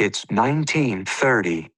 It's 1930.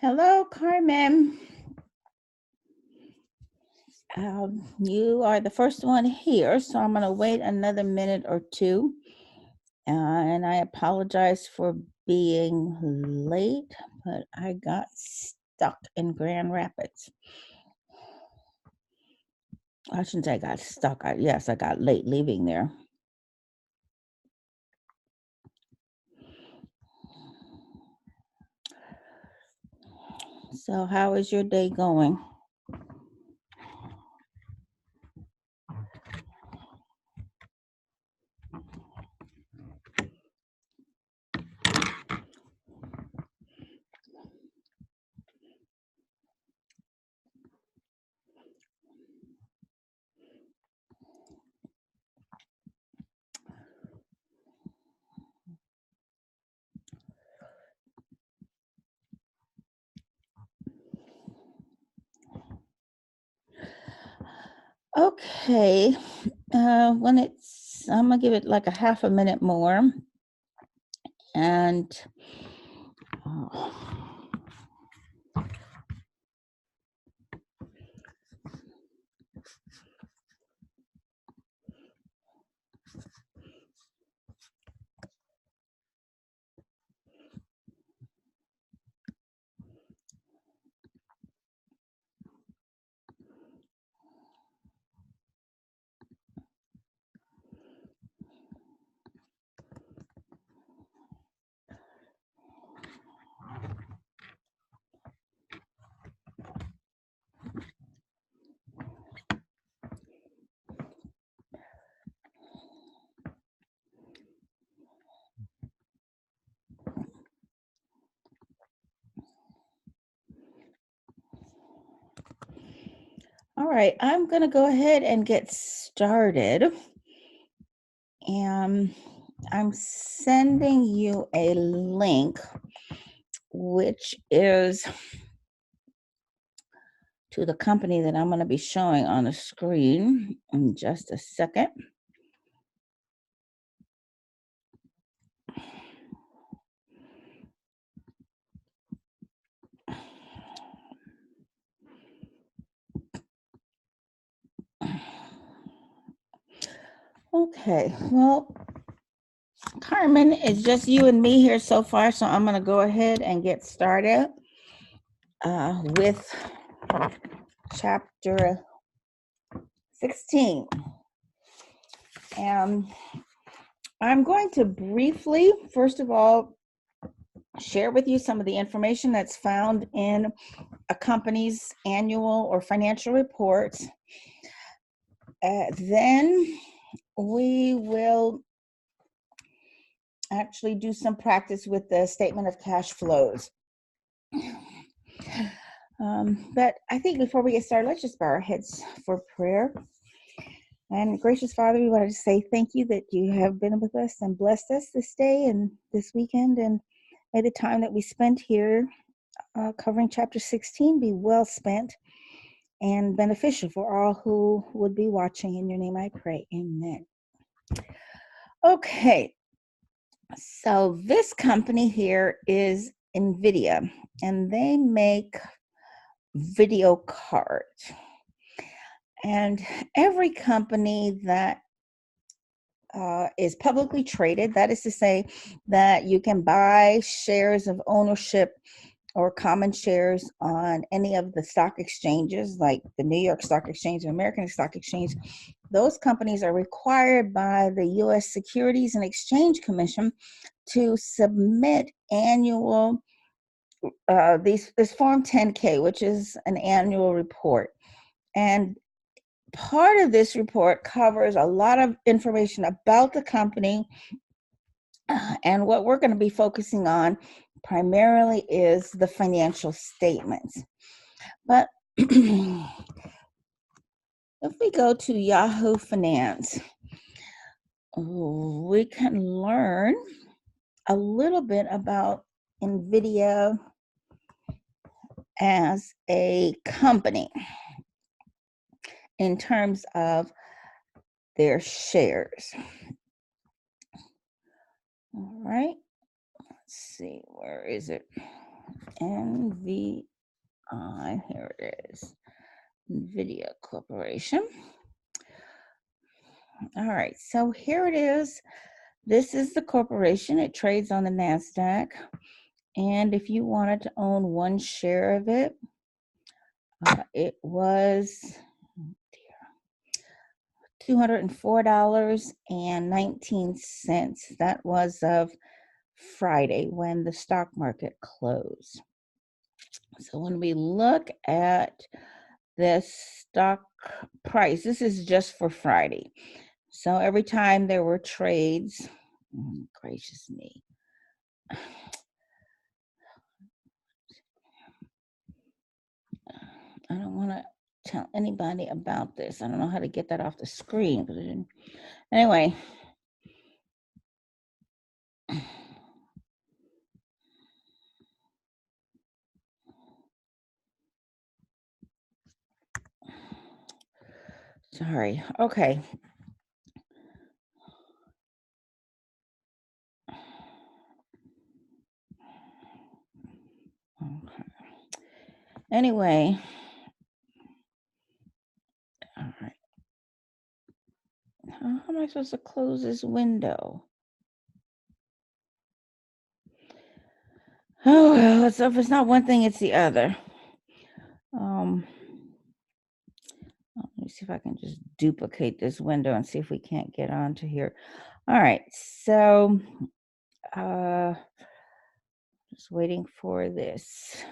Hello, Carmen. You are the first one here, so I'm going to wait another minute or two. And I apologize for being late, but I got stuck in Grand Rapids. I shouldn't say I got stuck. Yes, I got late leaving there. So how is your day going? Okay, I'm gonna give it like a half a minute more, and All right, I'm going to go ahead and get started. And I'm sending you a link, which is to the company that I'm going to be showing on the screen in just a second. Okay, well, Carmen, it's just you and me here so far, so I'm going to go ahead and get started with chapter 16. And I'm going to briefly, first of all, share with you some of the information that's found in a company's annual or financial reports. Then we will actually do some practice with the statement of cash flows. But I think before we get started, let's just bow our heads for prayer. And gracious Father, we wanted to say thank you that you have been with us and blessed us this day and this weekend. And may the time that we spent here covering chapter 16 be well spent and beneficial for all who would be watching. In your name I pray, amen. Okay, so this company here is NVIDIA, and they make video cards. And every company that is publicly traded, that is to say that you can buy shares of ownership or common shares on any of the stock exchanges, like the New York Stock Exchange or American Stock Exchange. Those companies are required by the U.S. Securities and Exchange Commission to submit annual, this Form 10K, which is an annual report. And part of this report covers a lot of information about the company, and what we're going to be focusing on primarily is the financial statements. But if we go to Yahoo Finance, we can learn a little bit about NVIDIA as a company in terms of their shares. All right, let's see, where is it? NVI, here it is, NVIDIA Corporation. All right, so here it is. This is the corporation. It trades on the NASDAQ. And if you wanted to own one share of it, it was $204.19. That was of Friday when the stock market closed. So when we look at the stock price, this is just for Friday. So every time there were trades, gracious me. I don't want to tell anybody about this. I don't know how to get that off the screen. But anyway. Sorry. Okay. Okay. Anyway. All right. How am I supposed to close this window? Oh, well, so if it's not one thing, it's the other. Let me see if I can just duplicate this window and see if we can't get onto here. All right. So, just waiting for this.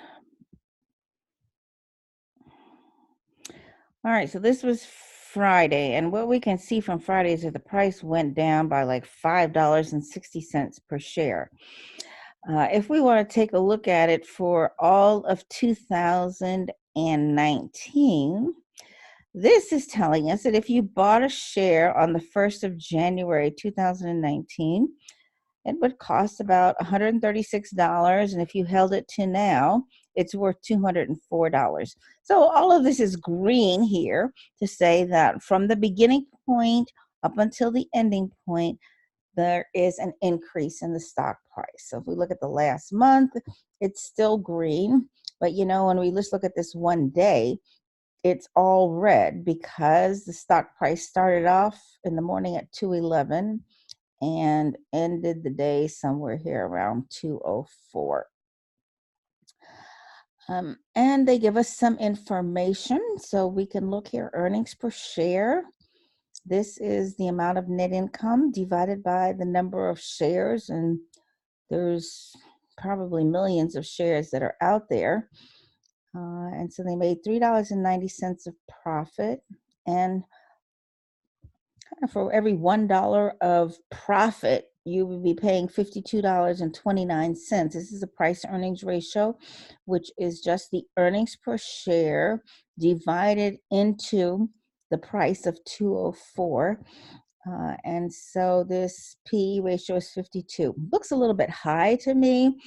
All right, so this was Friday, and what we can see from Friday is that the price went down by like $5.60 per share. If we want to take a look at it for all of 2019, This is telling us that if you bought a share on the 1st of January 2019, it would cost about $136. And if you held it to now, it's worth $204. So all of this is green here to say that from the beginning point up until the ending point, there is an increase in the stock price. So if we look at the last month, it's still green. But when we just look at this one day, it's all red because the stock price started off in the morning at 211 and ended the day somewhere here around 204. And they give us some information. So we can look here, earnings per share. This is the amount of net income divided by the number of shares. And there's probably millions of shares that are out there. And so they made $3.90 of profit. And for every $1 of profit, you would be paying $52.29. This is a price earnings ratio, which is just the earnings per share divided into the price of 204. And so this PE ratio is 52. Looks a little bit high to me.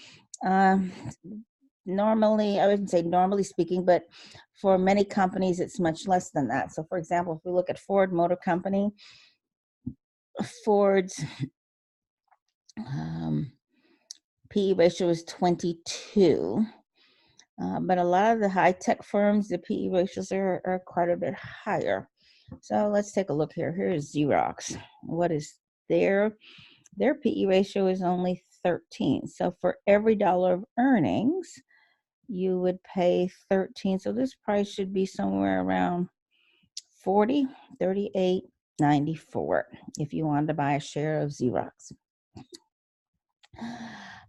Normally, I wouldn't say normally speaking, but for many companies, it's much less than that. So for example, if we look at Ford Motor Company, Ford's PE ratio is 22. But a lot of the high-tech firms, the PE ratios are quite a bit higher. So let's take a look here. Here's Xerox. What is their PE ratio is only 13. So for every dollar of earnings, you would pay 13. So this price should be somewhere around 40, 38, 94 if you wanted to buy a share of Xerox.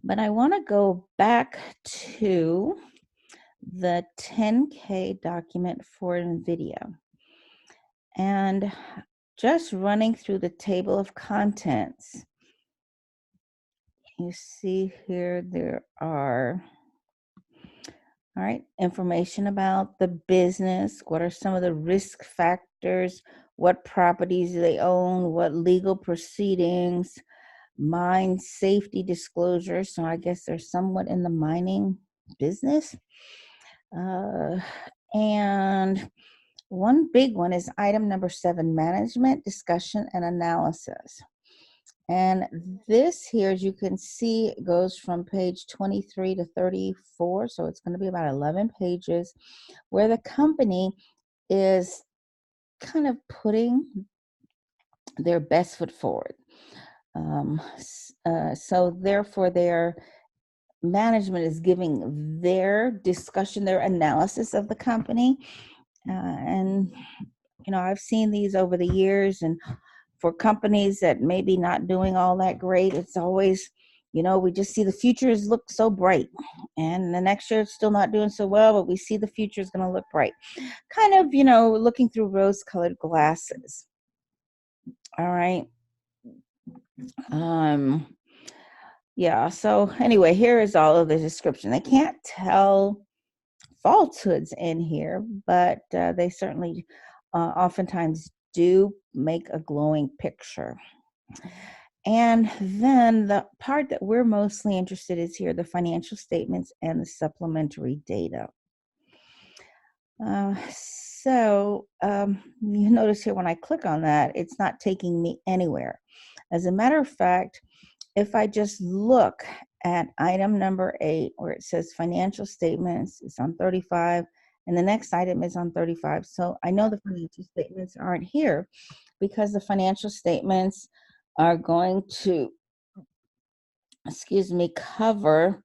But I want to go back to the 10K document for NVIDIA. And just running through the table of contents, you see here there are, all right, information about the business. What are some of the risk factors? What properties do they own? What legal proceedings? Mine safety disclosures. So I guess they're somewhat in the mining business. And one big one is item number 7, management, discussion, and analysis. And this here, as you can see, goes from page 23 to 34. So it's going to be about 11 pages where the company is kind of putting their best foot forward. So therefore, their management is giving their discussion, their analysis of the company. And I've seen these over the years, and for companies that maybe not doing all that great, it's always, we just see the futures look so bright, and the next year it's still not doing so well, but we see the future is going to look bright. Kind of, looking through rose-colored glasses. All right. Yeah, so anyway, here is all of the description. They can't tell falsehoods in here, but they certainly oftentimes do make a glowing picture. And then the part that we're mostly interested in is here, the financial statements and the supplementary data. So you notice here when I click on that, it's not taking me anywhere. As a matter of fact, if I just look at item number 8, where it says financial statements, it's on 35, and the next item is on 35. So I know the financial statements aren't here because the financial statements are going to, cover,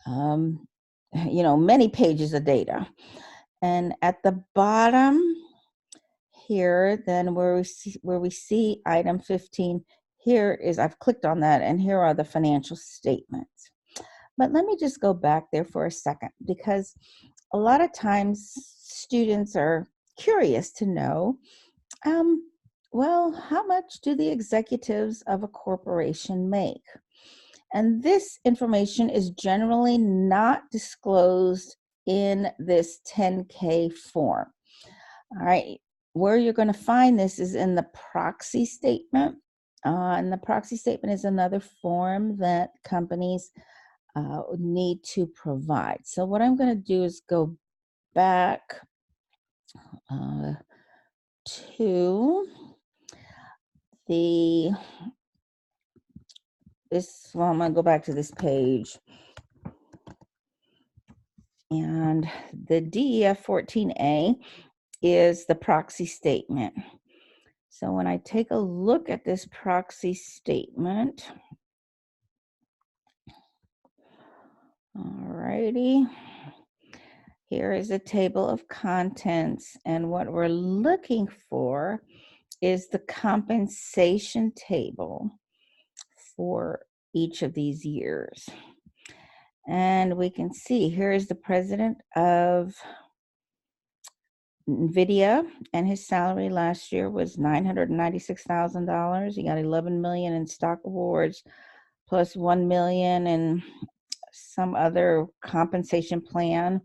many pages of data. And at the bottom here, then where we see item 15, here is, I've clicked on that, and here are the financial statements. But let me just go back there for a second, because a lot of times students are curious to know, well, how much do the executives of a corporation make? And this information is generally not disclosed in this 10K form. All right. where you're going to find this is in the proxy statement. And the proxy statement is another form that companies need to provide. So what I'm going to do is go back to well, I'm going to go back to this page. And the DEF 14A is the proxy statement. So when I take a look at this proxy statement, alrighty, here is a table of contents, and what we're looking for is the compensation table for each of these years. And we can see here is the president of NVIDIA, and his salary last year was $996,000. He got $11 million in stock awards, plus $1 million in some other compensation plan.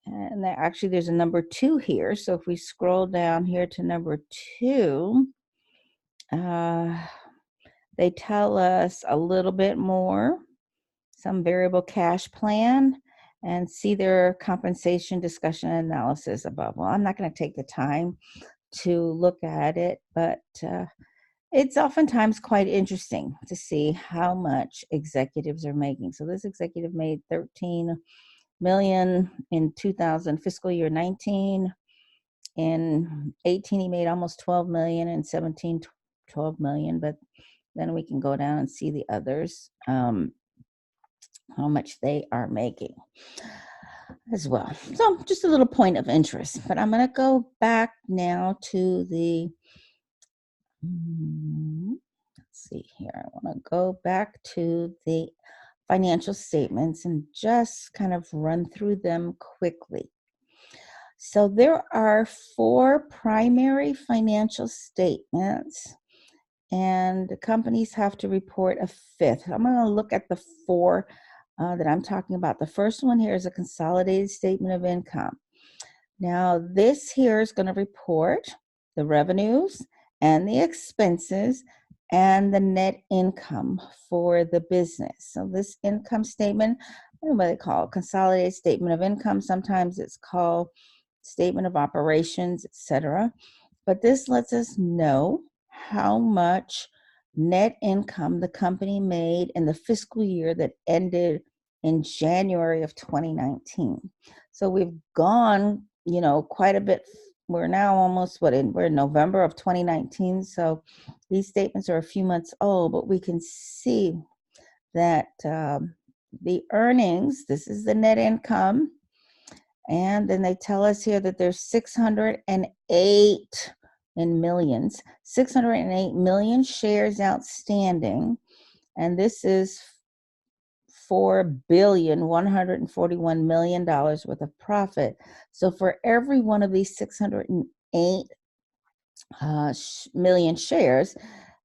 And actually, there's a number 2 here. So if we scroll down here to number 2, they tell us a little bit more, some variable cash plan, and see their compensation discussion analysis above. Well, I'm not going to take the time to look at it, but it's oftentimes quite interesting to see how much executives are making. So this executive made $13 million in fiscal year 19. In 18, he made almost $12 million. In 17, $12 million. But then we can go down and see the others, how much they are making as well. So just a little point of interest. But I'm going to go back now to the, let's see here. I want to go back to the financial statements and just kind of run through them quickly. So there are 4 primary financial statements, and the companies have to report a 5th. I'm going to look at the 4 that I'm talking about. The first one here is a consolidated statement of income. Now, this here is going to report the revenues and the expenses and the net income for the business. So this income statement, I don't know what they call it, consolidated statement of income. Sometimes it's called statement of operations, etc. But this lets us know how much net income the company made in the fiscal year that ended in January of 2019. So we've gone, quite a bit. We're now almost we're in November of 2019. So these statements are a few months old, but we can see that the earnings, this is the net income. And then they tell us here that there's 608 million shares outstanding. And this is $4.141 billion worth of profit. So for every one of these 608 million shares,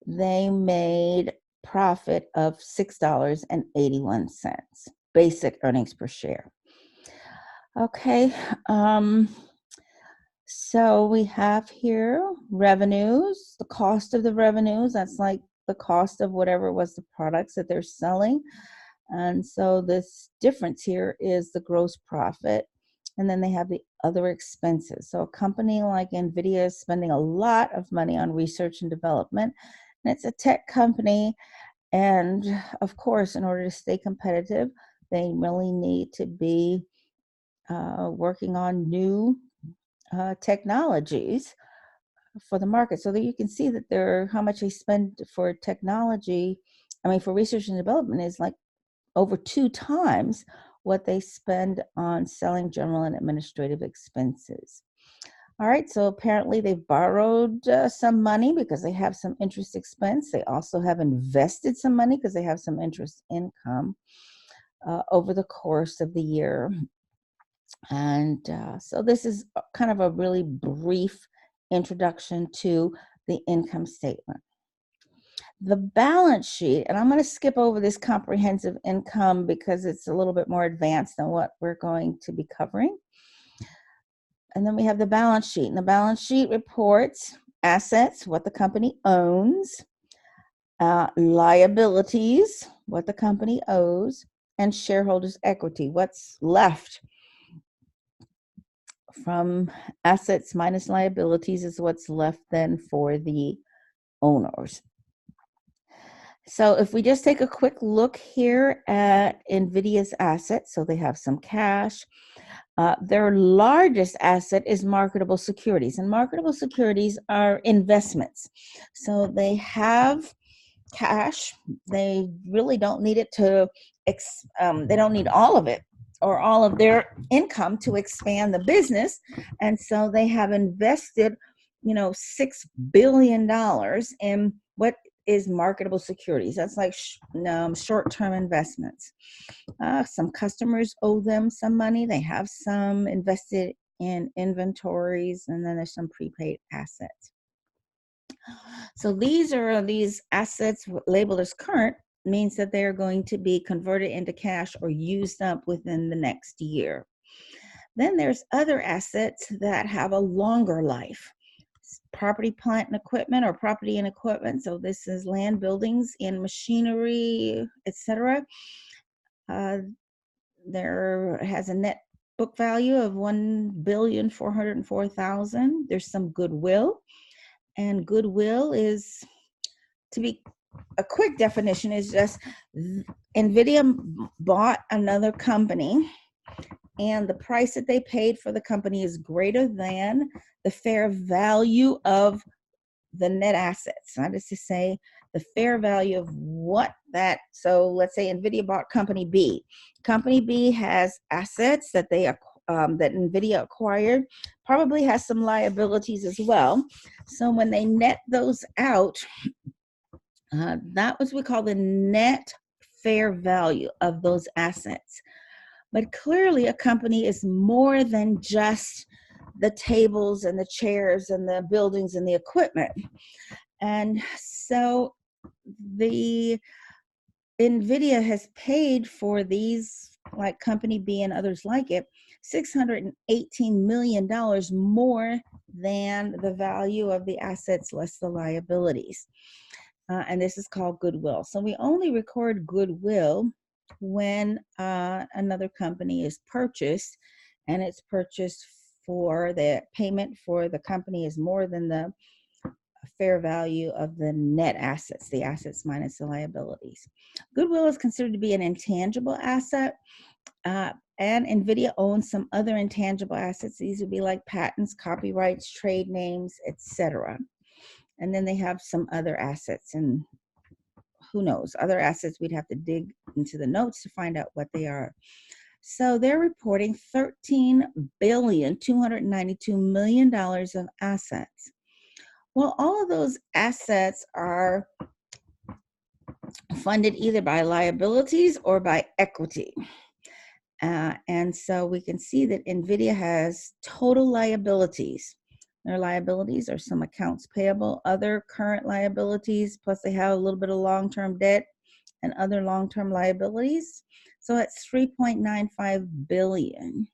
they made profit of $6.81, basic earnings per share. Okay, so we have here revenues, the cost of the revenues, that's like the cost of whatever was the products that they're selling. And so this difference here is the gross profit. And then they have the other expenses. So a company like NVIDIA is spending a lot of money on research and development, and it's a tech company. And of course, in order to stay competitive, they really need to be working on new technologies for the market, so that you can see that how much they spend for technology. For research and development is like over 2 times what they spend on selling general and administrative expenses. All right, so apparently they've borrowed some money because they have some interest expense. They also have invested some money because they have some interest income over the course of the year. And so this is kind of a really brief introduction to the income statement. The balance sheet, and I'm going to skip over this comprehensive income because it's a little bit more advanced than what we're going to be covering. And then we have the balance sheet. And the balance sheet reports assets, what the company owns, liabilities, what the company owes, and shareholders' equity, what's left from assets minus liabilities is what's left then for the owners. So if we just take a quick look here at NVIDIA's assets, so they have some cash. Their largest asset is marketable securities, and marketable securities are investments. So they have cash. They really don't need it to, they don't need all of it or all of their income to expand the business. And so they have invested, $6 billion in what is marketable securities. That's like short-term investments. Some customers owe them some money. They have some invested in inventories, and then there's some prepaid assets. So these assets labeled as current means that they are going to be converted into cash or used up within the next year. Then there's other assets that have a longer life. Property, plant, and equipment, or property and equipment. So this is land, buildings, and machinery, etc. There has a net book value of $1,404,000. There's some goodwill, and goodwill is, to be a quick definition, is just NVIDIA bought another company, and the price that they paid for the company is greater than the fair value of the net assets. That is to say, the fair value of so let's say NVIDIA bought company B. Company B has assets that that NVIDIA acquired, probably has some liabilities as well. So when they net those out, that was what we call the net fair value of those assets. But clearly a company is more than just the tables and the chairs and the buildings and the equipment. And so the NVIDIA has paid for these, like Company B and others like it, $618 million more than the value of the assets less the liabilities. And this is called goodwill. So we only record goodwill when another company is purchased, and it's purchased for the payment for the company is more than the fair value of the net assets, the assets minus the liabilities. Goodwill is considered to be an intangible asset, and NVIDIA owns some other intangible assets. These would be like patents, copyrights, trade names, etc. And then they have some other assets, and who knows, other assets, we'd have to dig into the notes to find out what they are. So they're reporting $13,292,000,000 of assets. Well, all of those assets are funded either by liabilities or by equity. And so we can see that NVIDIA has total liabilities. Their liabilities are some accounts payable, other current liabilities, plus they have a little bit of long-term debt and other long-term liabilities. So it's $3.95 billion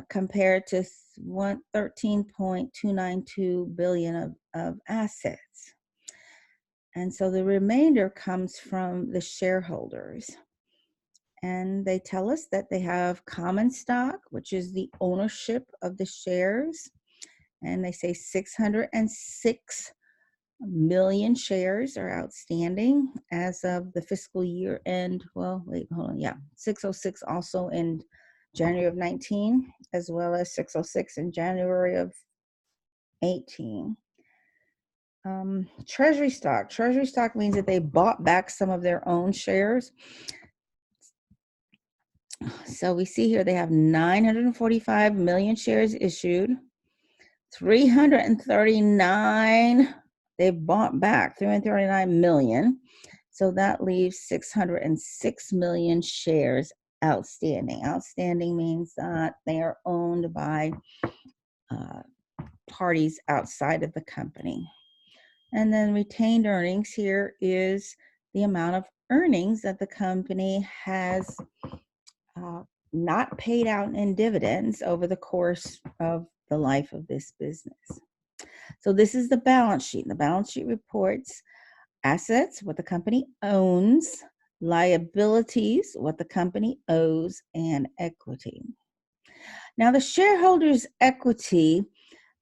compared to $13.292 billion of assets. And so the remainder comes from the shareholders. And they tell us that they have common stock, which is the ownership of the shares. And they say 606 million shares are outstanding as of the fiscal year end. Well, wait, hold on. Yeah, 606 also in January of 19, as well as 606 in January of 18. Treasury stock. Treasury stock means that they bought back some of their own shares. So we see here they have 945 million shares issued, 339 they've bought back, 339 million. So that leaves 606 million shares outstanding. Outstanding means that they are owned by parties outside of the company. And then retained earnings here is the amount of earnings that the company has not paid out in dividends over the course of the life of this business. So this is the balance sheet. The balance sheet reports assets, what the company owns, liabilities, what the company owes, and equity. Now, the shareholders' equity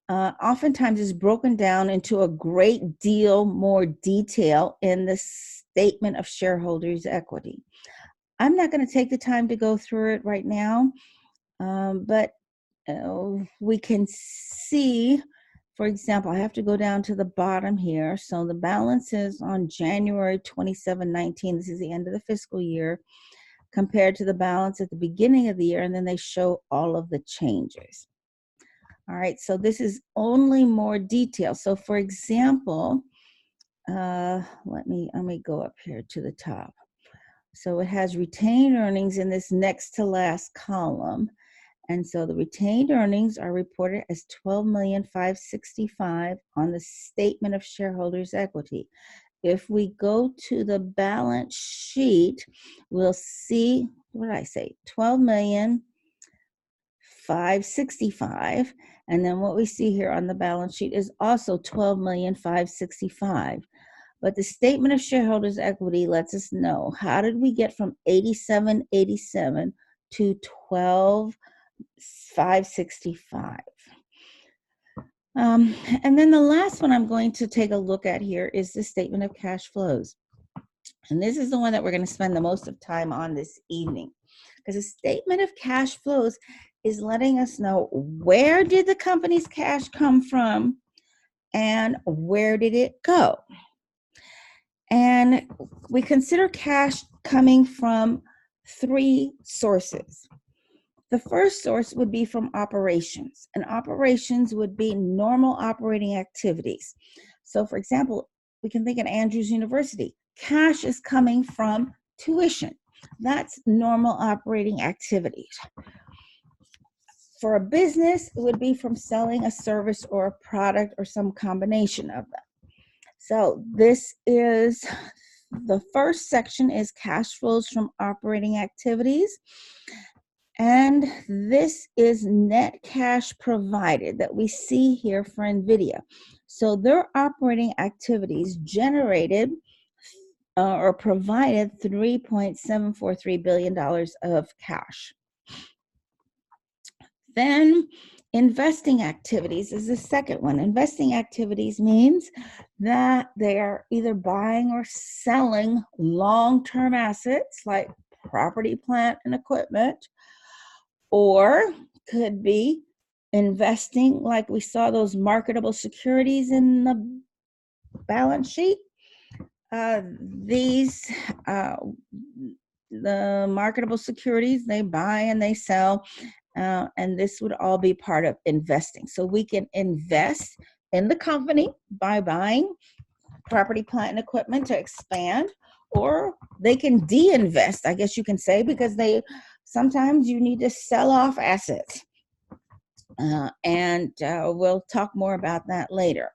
oftentimes is broken down into a great deal more detail in the statement of shareholders' equity. I'm not going to take the time to go through it right now, but we can see, for example, I have to go down to the bottom here. So the balances on January 27/19, this is the end of the fiscal year, compared to the balance at the beginning of the year, and then they show all of the changes. All right, so this is only more detail. So for example, let me go up here to the top. So it has retained earnings in this next to last column. And so the retained earnings are reported as $12,565,000 on the statement of shareholders' equity. If we go to the balance sheet, we'll see, what did I say? $12,565,000. And then what we see here on the balance sheet is also $12,565,000. But the statement of shareholders' equity lets us know, how did we get from 8787 to 12,565? And then the last one I'm going to take a look at here is the statement of cash flows. And this is the one that we're going to spend the most of time on this evening, because the statement of cash flows is letting us know, where did the company's cash come from and where did it go? And we consider cash coming from three sources. The first source would be from operations, and operations would be normal operating activities. So for example, we can think at Andrews University, cash is coming from tuition. That's normal operating activities. For a business, it would be from selling a service or a product or some combination of them. So this is, the first section is cash flows from operating activities. And this is net cash provided that we see here for NVIDIA. So their operating activities generated or provided $3.743 billion of cash. Then investing activities is the second one. Investing activities means that they are either buying or selling long-term assets like property, plant, and equipment, or could be investing, like we saw those marketable securities in the balance sheet. The marketable securities, they buy and they sell, and this would all be part of investing. So we can invest in the company by buying property, plant, and equipment to expand, or they can de-invest, I guess you can say, because sometimes you need to sell off assets. And we'll talk more about that later.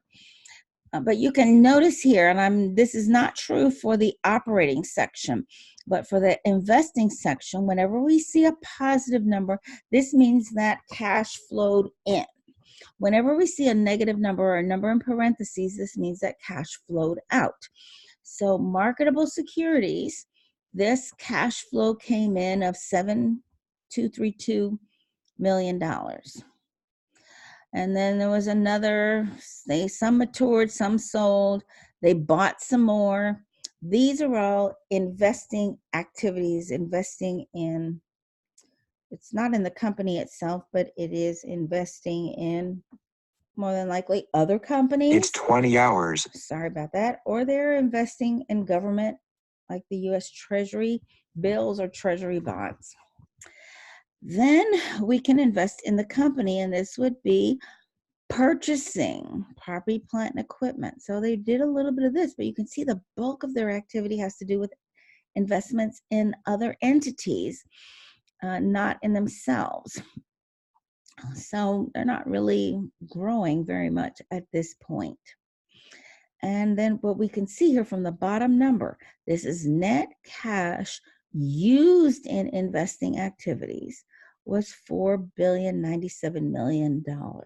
But you can notice here, and this is not true for the operating section, but for the investing section, whenever we see a positive number, this means that cash flowed in. Whenever we see a negative number or a number in parentheses, this means that cash flowed out. So marketable securities, this cash flow came in of $7,232 million. And then there was another, some matured, some sold, they bought some more. These are all investing activities, investing in, it's not in the company itself, but it is investing in, more than likely, other companies. It's 20 hours. Sorry about that. Or they're investing in government, like the U.S. Treasury bills or Treasury bonds. Then we can invest in the company, and this would be purchasing property, plant, and equipment. So they did a little bit of this, but you can see the bulk of their activity has to do with investments in other entities, not in themselves. So they're not really growing very much at this point. And then what we can see here from the bottom number, this is net cash used in investing activities was $4,097,000,000.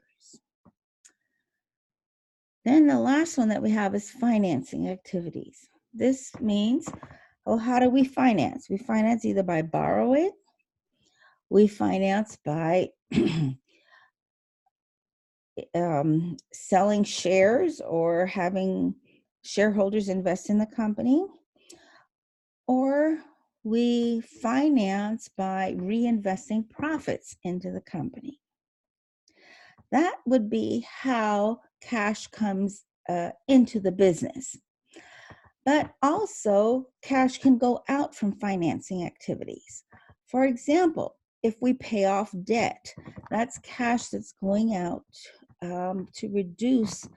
Then the last one that we have is financing activities. This means, oh, how do we finance? We finance either by borrowing, we finance by selling shares or having shareholders invest in the company, or we finance by reinvesting profits into the company. That would be how cash comes into the business. But also, cash can go out from financing activities. For example, if we pay off debt, that's cash that's going out to reduce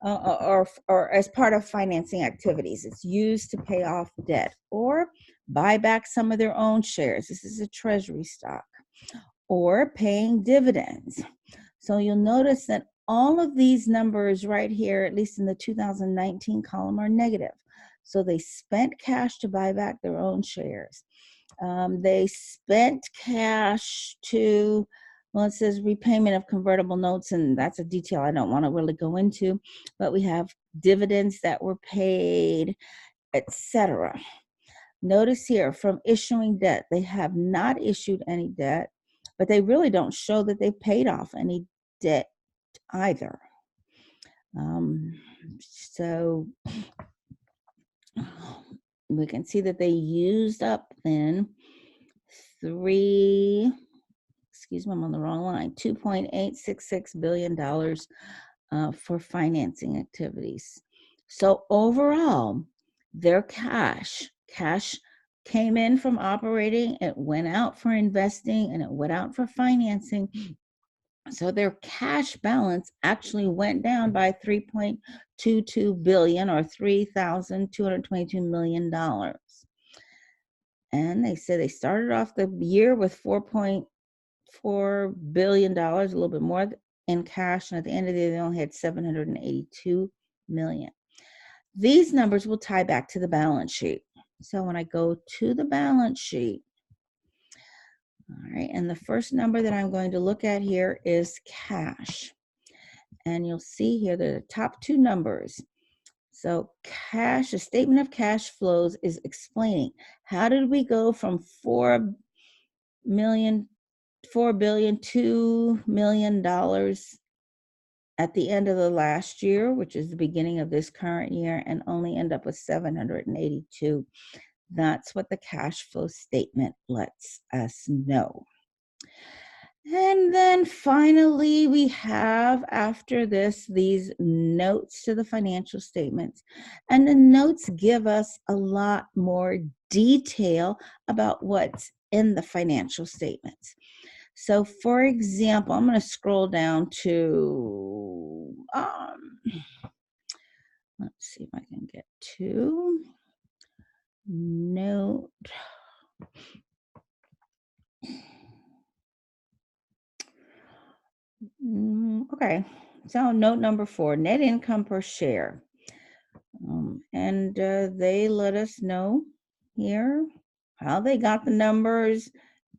or as part of financing activities. It's used to pay off debt or buy back some of their own shares. This is a treasury stock, or paying dividends. So you'll notice that all of these numbers right here, at least in the 2019 column, are negative. So they spent cash to buy back their own shares. They spent cash to, well, it says repayment of convertible notes, and that's a detail I don't want to really go into, but we have dividends that were paid, etc. Notice here, from issuing debt, they have not issued any debt, but they really don't show that they paid off any debt either. So we can see that they used up then I'm on the wrong line, $2.866 billion for financing activities. So overall, their cash came in from operating, it went out for investing, and it went out for financing. So their cash balance actually went down by $3.22 billion, or $3,222 million. And they said they started off the year with $4.4 billion, a little bit more in cash, and at the end of the year, they only had $782 million. These numbers will tie back to the balance sheet. So when I go to the balance sheet, all right, and the first number that I'm going to look at here is cash. And you'll see here the top two numbers. So cash, a statement of cash flows is explaining how did we go from $4 billion, $2 million at the end of the last year, which is the beginning of this current year, and only end up with 782. That's what the cash flow statement lets us know. And then finally, we have after this, these notes to the financial statements. And the notes give us a lot more detail about what's in the financial statements. So for example, I'm going to scroll down to, let's see if I can get to note. Okay, so note number 4, net income per share. And they let us know here how they got the numbers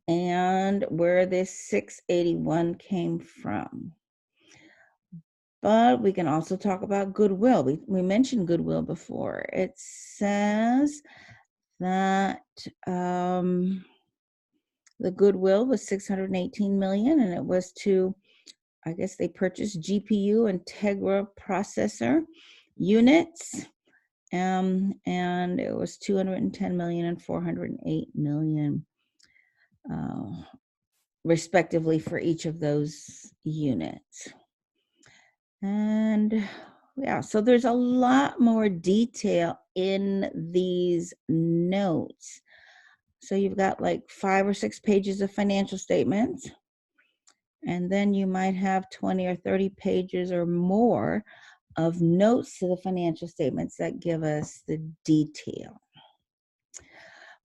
and where this 681 came from. But we can also talk about goodwill. We mentioned goodwill before. It says that the goodwill was $618 million, and it was to, I guess they purchased GPU and Tegra processor units, and it was $210 million and $408 million, respectively, for each of those units. And yeah, so there's a lot more detail in these notes. So you've got like 5 or 6 pages of financial statements, and then you might have 20 or 30 pages or more of notes to the financial statements that give us the detail.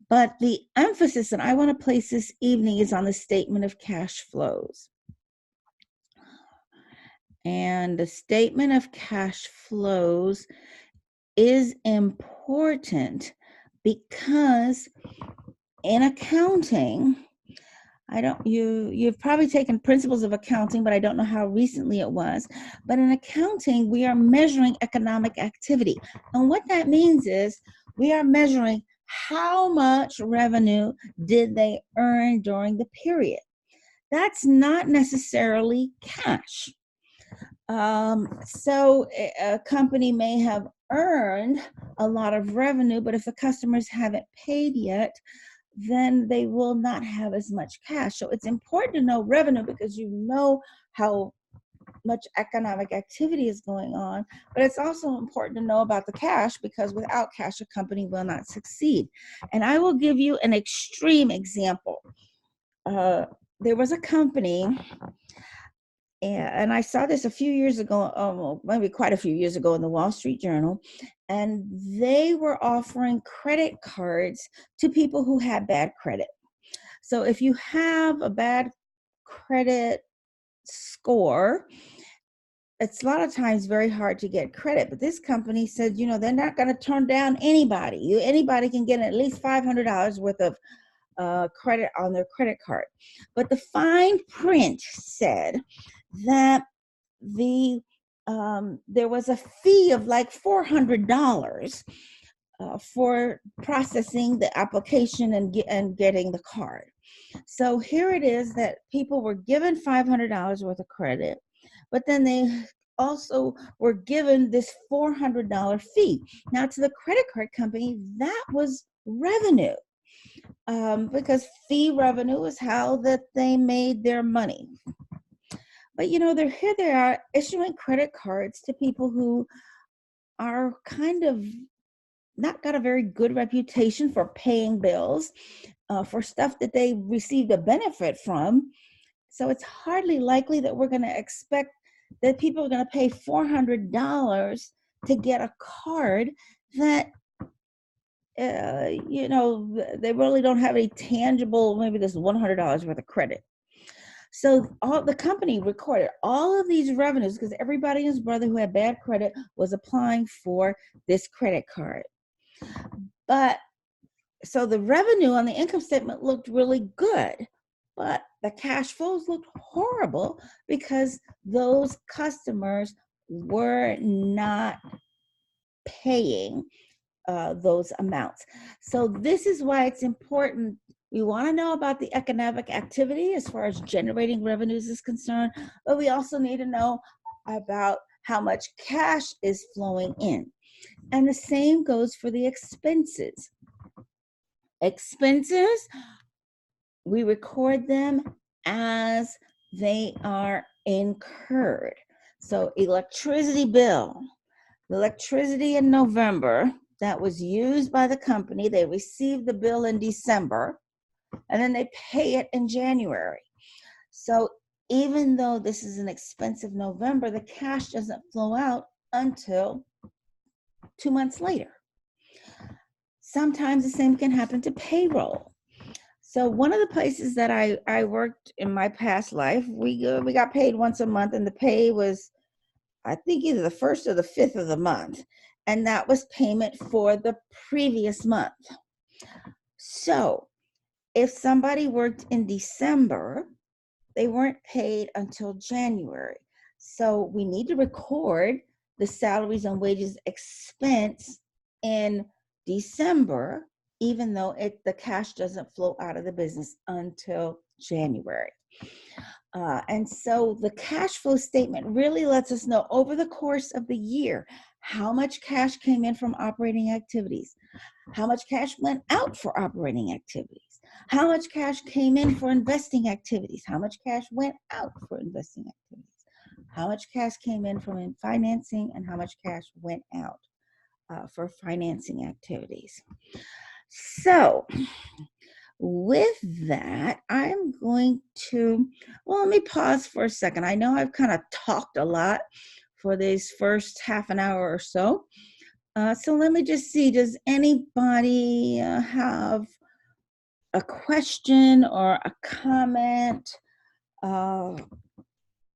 But the emphasis that I want to place this evening is on the statement of cash flows. And the statement of cash flows is important because in accounting, you've probably taken principles of accounting, but I don't know how recently it was. But in accounting, we are measuring economic activity. And what that means is we are measuring how much revenue did they earn during the period. That's not necessarily cash. So a company may have earned a lot of revenue, but if the customers haven't paid yet, then they will not have as much cash. So it's important to know revenue because you know how much economic activity is going on, but it's also important to know about the cash because without cash, a company will not succeed. And I will give you an extreme example. There was a company, and I saw this a few years ago, maybe quite a few years ago in the Wall Street Journal, and they were offering credit cards to people who had bad credit. So if you have a bad credit score, it's a lot of times very hard to get credit. But this company said, they're not going to turn down anybody. Anybody can get at least $500 worth of credit on their credit card. But the fine print said that there was a fee of like $400 for processing the application and getting the card. So here it is that people were given $500 worth of credit, but then they also were given this $400 fee. Now, to the credit card company, that was revenue, because fee revenue is how that they made their money. But they are issuing credit cards to people who are kind of not got a very good reputation for paying bills, for stuff that they received a benefit from. So it's hardly likely that we're going to expect that people are going to pay $400 to get a card that, they really don't have any tangible, maybe this $100 worth of credit. So the company recorded all of these revenues because everybody and his brother who had bad credit was applying for this credit card. But so the revenue on the income statement looked really good, but the cash flows looked horrible because those customers were not paying those amounts. So this is why it's important. We want to know about the economic activity as far as generating revenues is concerned, but we also need to know about how much cash is flowing in. And the same goes for the expenses. Expenses, we record them as they are incurred. So electricity bill, the electricity in November that was used by the company, they received the bill in December, and then they pay it in January. So even though this is an expensive November, the cash doesn't flow out until 2 months later. Sometimes the same can happen to payroll. So one of the places that I worked in my past life, we got paid once a month, and the pay was, I think, either the 1st or the 5th of the month. And that was payment for the previous month. So if somebody worked in December, they weren't paid until January. So we need to record the salaries and wages expense in December, even though the cash doesn't flow out of the business until January. And so the cash flow statement really lets us know over the course of the year how much cash came in from operating activities, how much cash went out for operating activities, how much cash came in for investing activities, how much cash went out for investing activities, how much cash came in from financing, and how much cash went out for financing activities. So with that, I'm going to, let me pause for a second. I know I've kind of talked a lot for this first half an hour or so. So let me just see, does anybody have a question or a comment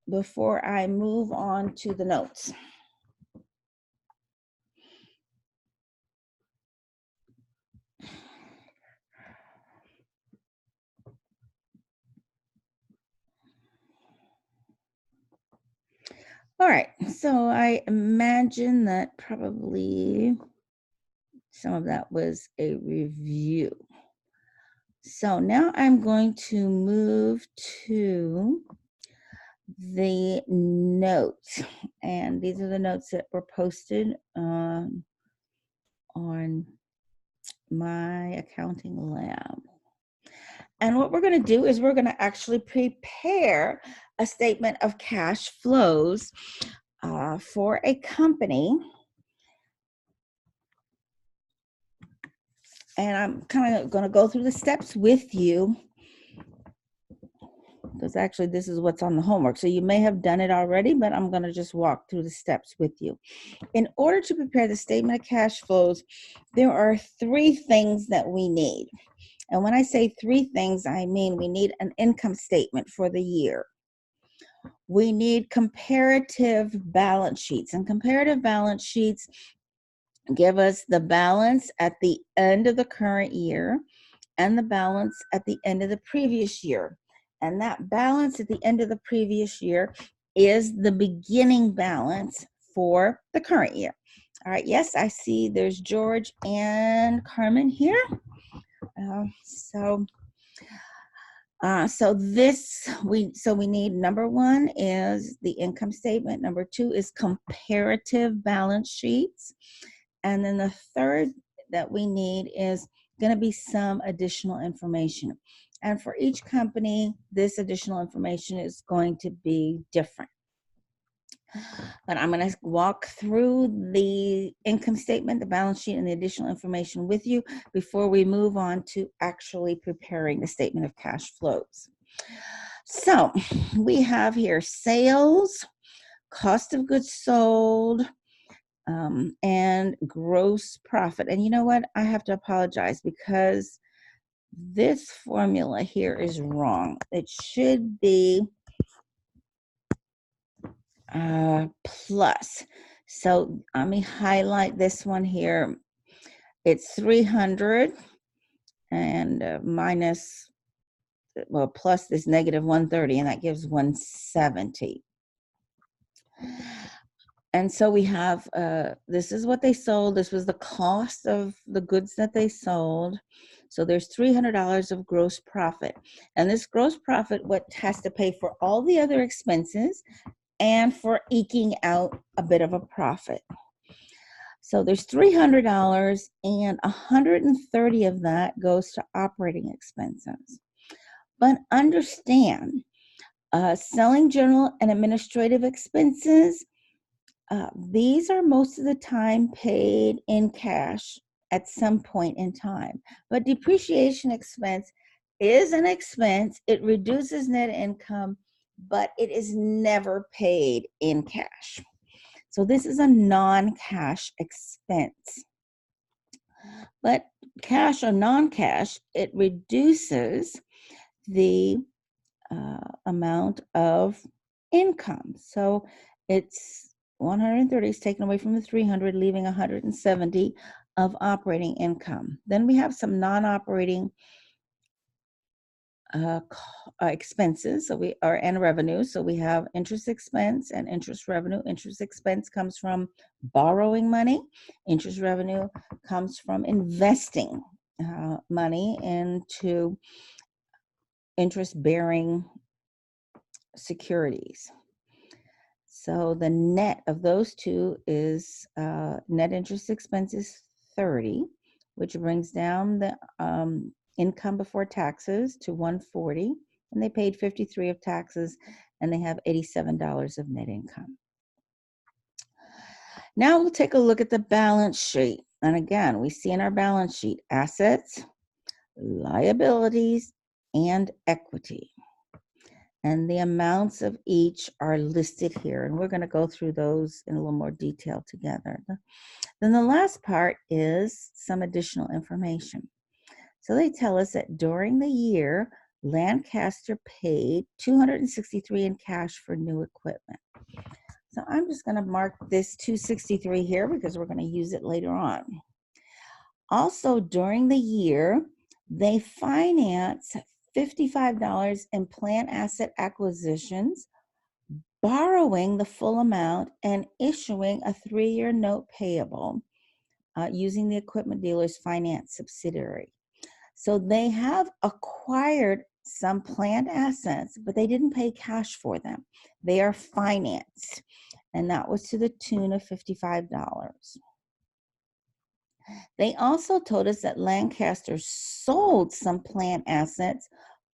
before I move on to the notes? All right, so I imagine that probably some of that was a review. So now I'm going to move to the notes, and these are the notes that were posted on my accounting lab. And what we're going to do is we're going to actually prepare a statement of cash flows for a company. And I'm kind of going to go through the steps with you, because actually this is what's on the homework. So you may have done it already, but I'm going to just walk through the steps with you. In order to prepare the statement of cash flows, there are 3 things that we need. And when I say 3 things, I mean we need an income statement for the year. We need comparative balance sheets, and comparative balance sheets give us the balance at the end of the current year and the balance at the end of the previous year. And that balance at the end of the previous year is the beginning balance for the current year. All right, yes, I see there's George and Carmen here. So we need, number 1 is the income statement. Number 2 is comparative balance sheets. And then the third that we need is going to be some additional information. And for each company, this additional information is going to be different. But I'm going to walk through the income statement, the balance sheet, and the additional information with you before we move on to actually preparing the statement of cash flows. So we have here sales, cost of goods sold, and gross profit. And you know what? I have to apologize because this formula here is wrong. It should be plus. So let me highlight this one here. It's 300 and minus, well, plus this negative 130, and that gives 170. And so we have, this is what they sold. This was the cost of the goods that they sold. So there's $300 of gross profit. And this gross profit, what has to pay for all the other expenses and for eking out a bit of a profit. So there's $300 and 130 of that goes to operating expenses. But understand, selling, general, and administrative expenses, these are most of the time paid in cash at some point in time. But depreciation expense is an expense. It reduces net income, but it is never paid in cash. So this is a non-cash expense. But cash or non-cash, it reduces the amount of income. So it's 130 is taken away from the 300, leaving 170 of operating income. Then we have some non-operating expenses, and revenue. So we have interest expense and interest revenue. Interest expense comes from borrowing money. Interest revenue comes from investing money into interest-bearing securities. So the net of those two is net interest expense is 30, which brings down the income before taxes to 140, and they paid 53 of taxes, and they have $87 of net income. Now we'll take a look at the balance sheet. And again, we see in our balance sheet assets, liabilities, and equity. And the amounts of each are listed here. And we're going to go through those in a little more detail together. Then the last part is some additional information. So they tell us that during the year, Lancaster paid $263 in cash for new equipment. So I'm just going to mark this 263 here because we're going to use it later on. Also, during the year, they finance $55 in plant asset acquisitions, borrowing the full amount and issuing a 3-year note payable using the equipment dealer's finance subsidiary. So they have acquired some planned assets, but they didn't pay cash for them. They are financed, and that was to the tune of $55. They also told us that Lancaster sold some planned assets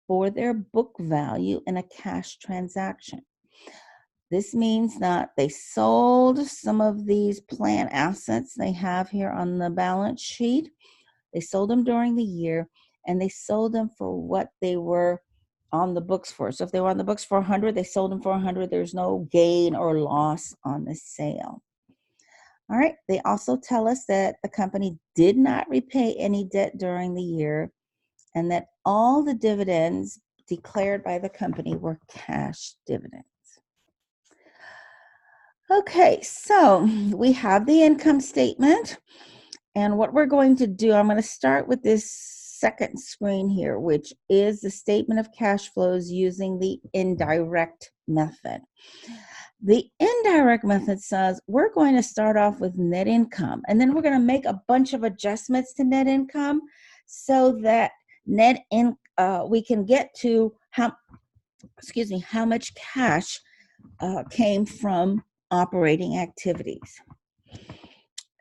for their book value in a cash transaction. This means that they sold some of these planned assets they have here on the balance sheet. They sold them during the year, and they sold them for what they were on the books for. So if they were on the books for 100, they sold them for 100. There's no gain or loss on the sale. All right. They also tell us that the company did not repay any debt during the year, and that all the dividends declared by the company were cash dividends. Okay, so we have the income statement, and what we're going to do, I'm going to start with this second screen here, which is the statement of cash flows using the indirect method. The indirect method says we're going to start off with net income, and then we're going to make a bunch of adjustments to net income so that we can get to how much cash came from operating activities.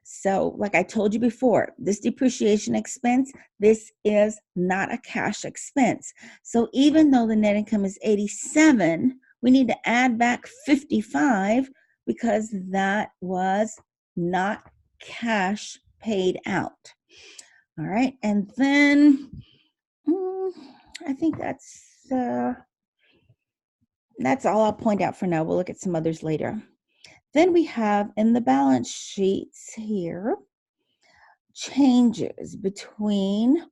So like I told you before, this depreciation expense, this is not a cash expense. So even though the net income is 87, we need to add back 55 because that was not cash paid out. All right, and then I think that's all I'll point out for now. We'll look at some others later. Then we have in the balance sheets here changes between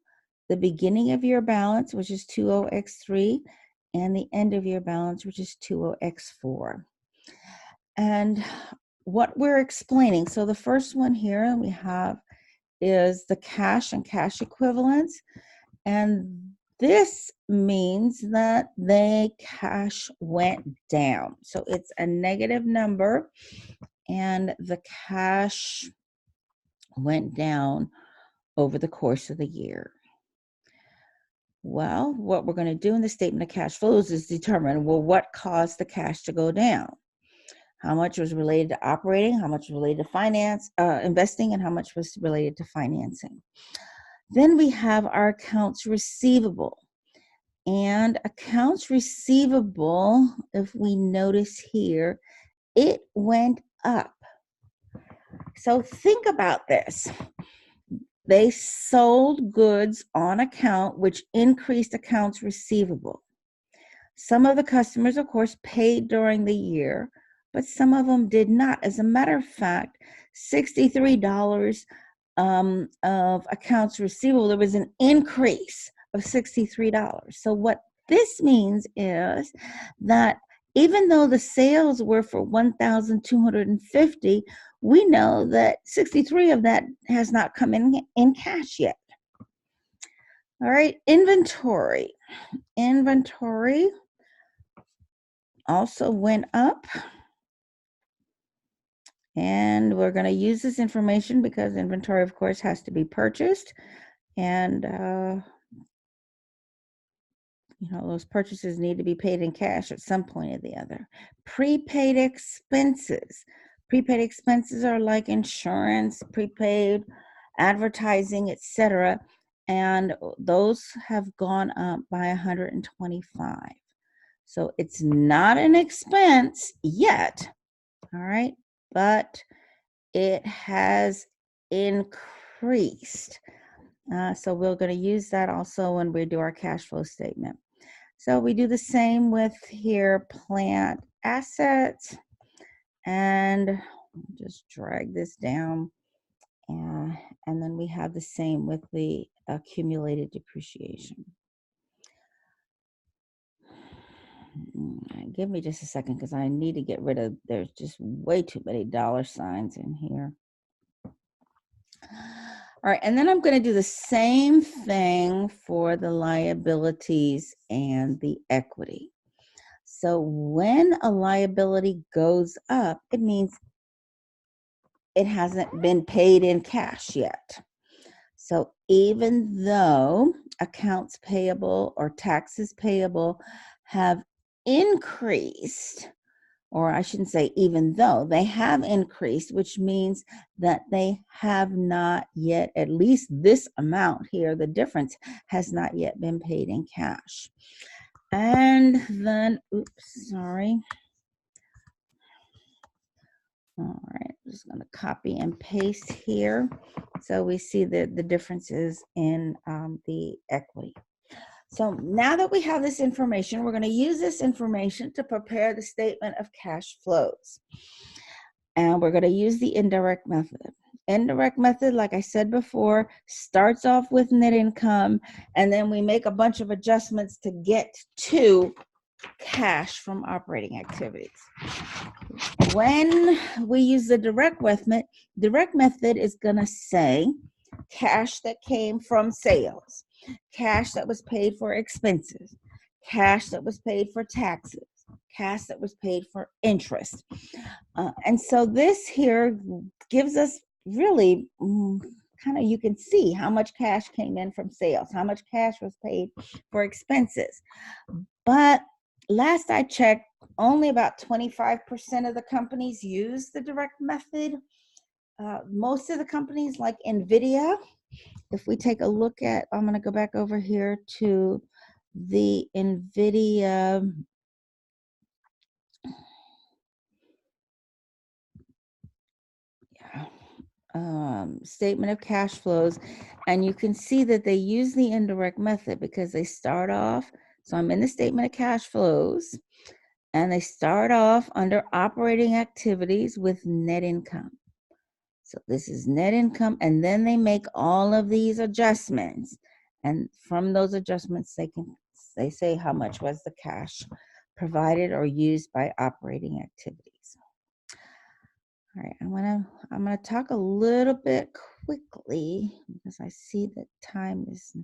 the beginning of your balance, which is 20X3, and the end of your balance, which is 20X4. And what we're explaining, so the first one here we have is the cash and cash equivalents, and this means that the cash went down. So it's a negative number, and the cash went down over the course of the year. Well, what we're going to do in the statement of cash flows is determine, well, what caused the cash to go down? How much was related to operating, how much was related to investing, and how much was related to financing. Then we have our accounts receivable. And accounts receivable, if we notice here, it went up. So think about this. They sold goods on account, which increased accounts receivable. Some of the customers, of course, paid during the year, but some of them did not. As a matter of fact, $63 of accounts receivable, there was an increase of $63. So what this means is that even though the sales were for $1,250, we know that 63 of that has not come in cash yet. All right, inventory. Inventory also went up. And we're going to use this information because inventory, of course, has to be purchased. And, those purchases need to be paid in cash at some point or the other. Prepaid expenses. Prepaid expenses are like insurance, prepaid advertising, etc. And those have gone up by 125. So it's not an expense yet, all right, but it has increased. So we're going to use that also when we do our cash flow statement. So we do the same with here, plant assets, and just drag this down. And then we have the same with the accumulated depreciation. Give me just a second because I need to get rid of, there's just way too many dollar signs in here. All right, and then I'm going to do the same thing for the liabilities and the equity. So when a liability goes up, it means it hasn't been paid in cash yet. So even though accounts payable or taxes payable have increased, or I shouldn't say even though, they have increased, which means that they have not yet, at least this amount here, the difference has not yet been paid in cash. And then, oops, sorry. All right, I'm just going to copy and paste here. So we see the differences in the equity. So now that we have this information, we're going to use this information to prepare the statement of cash flows. And we're going to use the indirect method. Indirect method, like I said before, starts off with net income, and then we make a bunch of adjustments to get to cash from operating activities. When we use the direct method is going to say cash that came from sales, cash that was paid for expenses, cash that was paid for taxes, cash that was paid for interest. And so this here gives us really kind of, you can see how much cash came in from sales, how much cash was paid for expenses. But last I checked, only about 25% of the companies use the direct method. Most of the companies like NVIDIA, if we take a look at, I'm going to go back over here to the NVIDIA statement of cash flows, and you can see that they use the indirect method because they start off, so I'm in the statement of cash flows, and they start off under operating activities with net income. So this is net income, and then they make all of these adjustments, and from those adjustments they say how much was the cash provided or used by operating activities. All right, I'm gonna talk a little bit quickly because I see that time is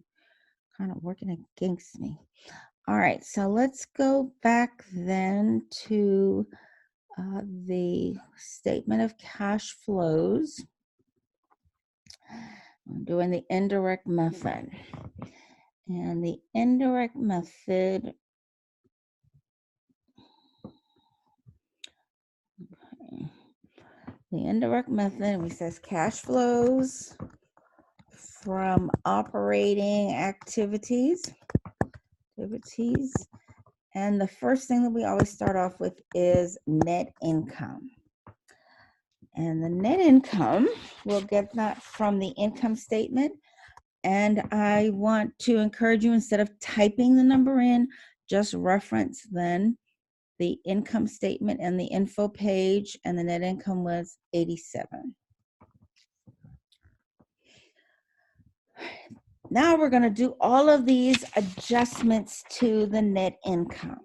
kind of working against me. All right, so let's go back then to the statement of cash flows. I'm doing the indirect method. And the indirect method, we says cash flows from operating activities. And the first thing that we always start off with is net income. And the net income, we'll get that from the income statement. And I want to encourage you, instead of typing the number in, just reference then the income statement and the info page, and the net income was 87. Now we're going to do all of these adjustments to the net income.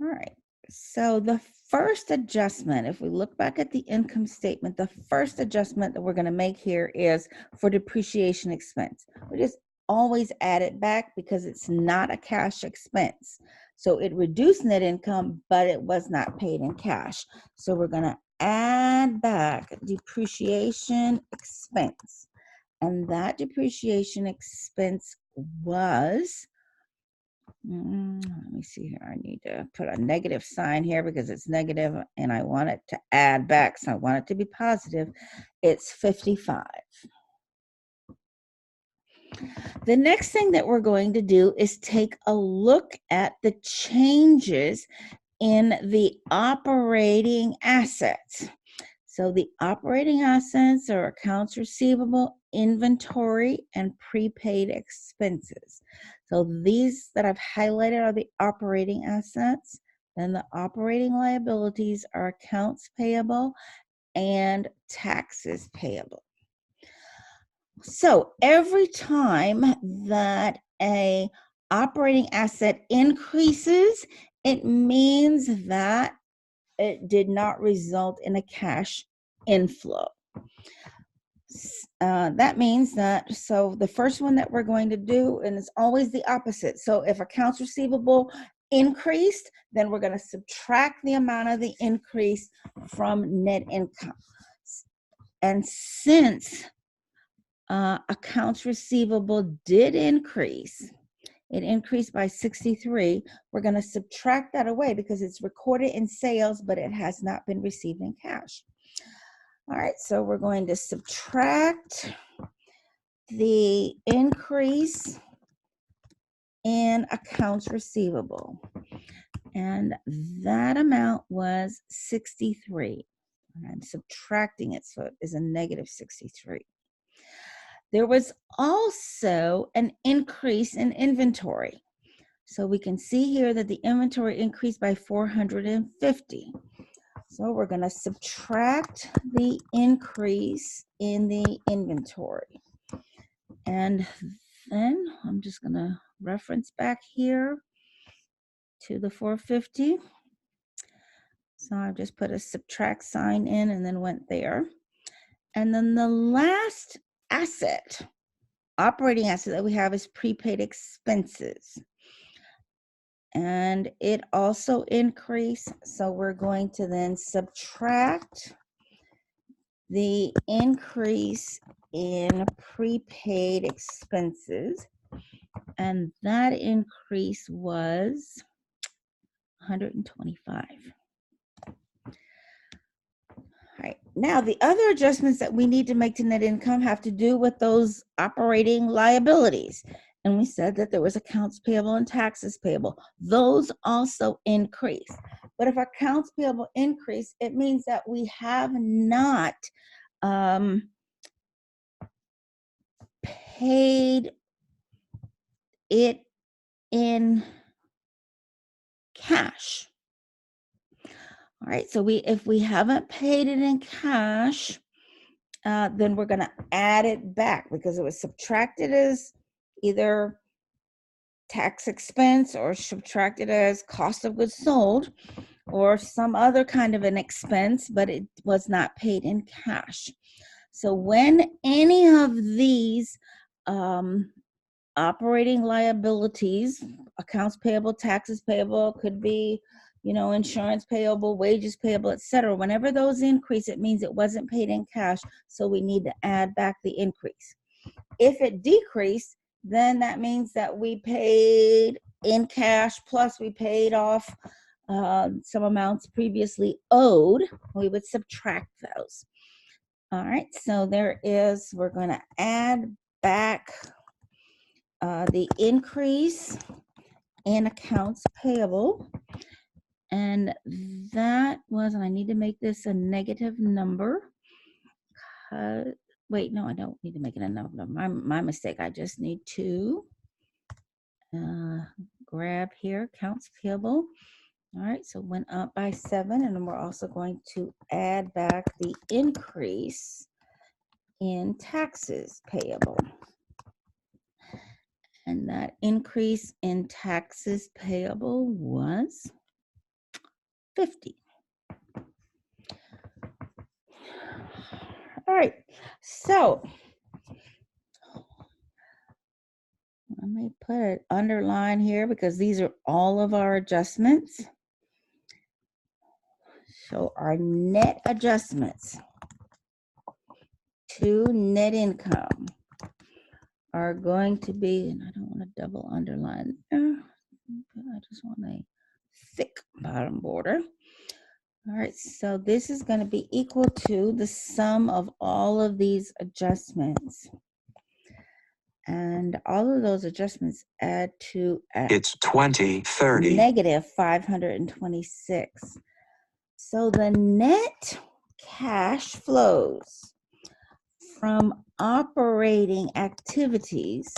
All right, so the first adjustment, if we look back at the income statement, the first adjustment that we're going to make here is for depreciation expense. We just always add it back because it's not a cash expense. So it reduced net income, but it was not paid in cash. So we're going to add back depreciation expense. And that depreciation expense was, let me see here. I need to put a negative sign here because it's negative and I want it to add back. So I want it to be positive. It's 55. The next thing that we're going to do is take a look at the changes in the operating assets. So the operating assets are accounts receivable, inventory, and prepaid expenses. So these that I've highlighted are the operating assets. Then the operating liabilities are accounts payable and taxes payable. So every time that a operating asset increases, it means that it did not result in a cash inflow. That means that, so the first one that we're going to do, and it's always the opposite. So if accounts receivable increased, then we're going to subtract the amount of the increase from net income. And since accounts receivable did increase, it increased by 63, we're going to subtract that away because it's recorded in sales, but it has not been received in cash. All right, so we're going to subtract the increase in accounts receivable, and that amount was 63. I'm subtracting it, so it is a negative 63. There was also an increase in inventory. So we can see here that the inventory increased by 450. So we're going to subtract the increase in the inventory. And then I'm just going to reference back here to the 450. So I just put a subtract sign in and then went there. And then the last asset, operating asset that we have, is prepaid expenses. And it also increased. So we're going to then subtract the increase in prepaid expenses. And that increase was 125. All right. Now, the other adjustments that we need to make to net income have to do with those operating liabilities. And we said that there was accounts payable and taxes payable. Those also increase. But if accounts payable increase, it means that we have not paid it in cash. All right, so if we haven't paid it in cash, then we're going to add it back because it was subtracted as either tax expense or subtracted as cost of goods sold or some other kind of an expense, but it was not paid in cash. So when any of these operating liabilities, accounts payable, taxes payable, could be, insurance payable, wages payable, etc. Whenever those increase, it means it wasn't paid in cash, so we need to add back the increase. If it decreased, then that means that we paid in cash plus we paid off some amounts previously owed. We would subtract those. All right, so we're going to add back the increase in accounts payable. And that was, and I need to make this a negative number. Wait, no, I don't need to make it a number. My mistake. I just need to grab here, accounts payable. All right, so went up by 7, and then we're also going to add back the increase in taxes payable. And that increase in taxes payable was 50. All right, so I may put an underline here because these are all of our adjustments. So our net adjustments to net income are going to be, and I don't want to double underline there, I just want a thick bottom border. All right, so this is going to be equal to the sum of all of these adjustments. And all of those adjustments add to It's 2030. negative 526. So the net cash flows from operating activities,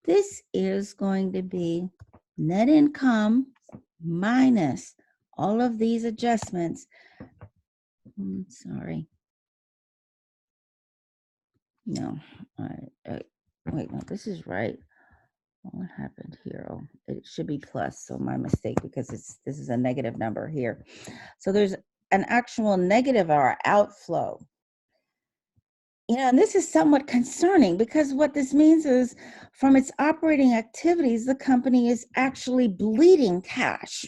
this is going to be net income minus all of these adjustments. Sorry. No, wait, no, this is right. What happened here? Oh, it should be plus, so my mistake because this is a negative number here. So there's an actual negative or outflow. And this is somewhat concerning because what this means is from its operating activities, the company is actually bleeding cash.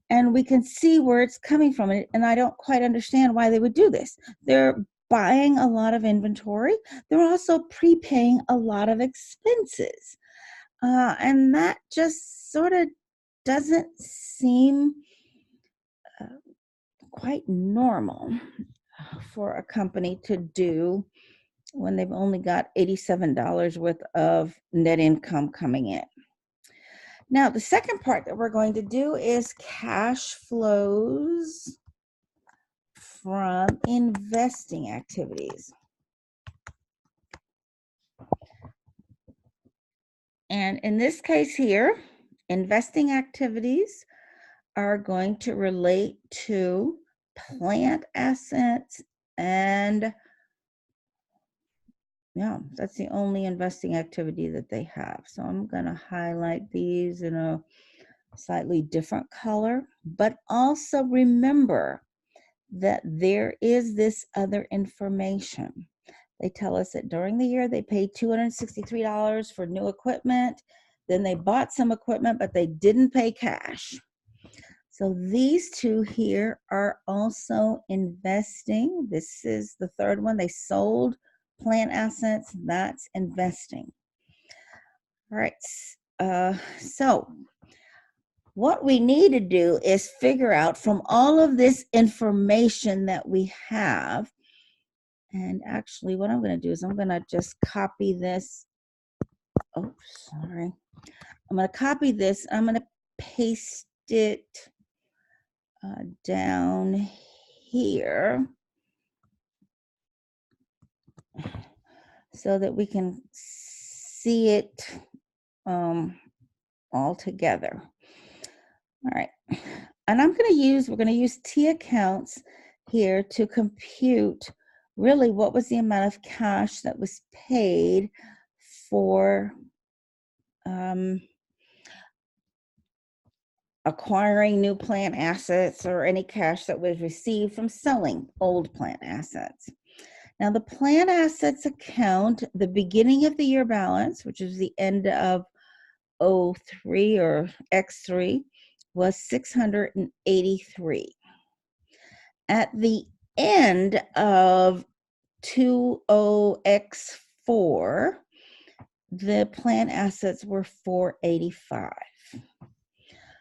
And we can see where it's coming from. And I don't quite understand why they would do this. They're buying a lot of inventory. They're also prepaying a lot of expenses. And that just sort of doesn't seem quite normal for a company to do when they've only got $87 worth of net income coming in. Now, the second part that we're going to do is cash flows from investing activities. And in this case here, investing activities are going to relate to plant assets, and yeah, that's the only investing activity that they have. So I'm going to highlight these in a slightly different color, but also remember that there is this other information. They tell us that during the year they paid $263 for new equipment. Then they bought some equipment, but they didn't pay cash. So these two here are also investing. This is the third one. They sold plant assets. That's investing. All right. So what we need to do is figure out from all of this information that we have, and actually what I'm going to do is I'm going to just copy this. Oh, sorry. I'm going to copy this. I'm going to paste it down here so that we can see it all together. All right. And we're going to use T accounts here to compute really what was the amount of cash that was paid for acquiring new plant assets or any cash that was received from selling old plant assets. Now the plant assets account, the beginning of the year balance, which is the end of 03 or X3, was 683. At the end of 20X4, the plant assets were 485.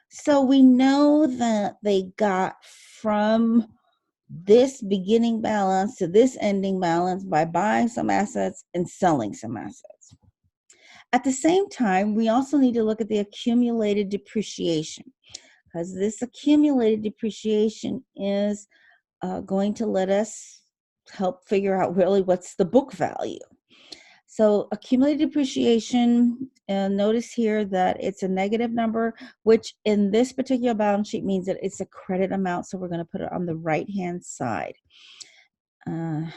So we know that they got from this beginning balance to this ending balance by buying some assets and selling some assets. At the same time, we also need to look at the accumulated depreciation, because this accumulated depreciation is going to let us help figure out really what's the book value. So accumulated depreciation, notice here that it's a negative number, which in this particular balance sheet means that it's a credit amount. So we're going to put it on the right-hand side. And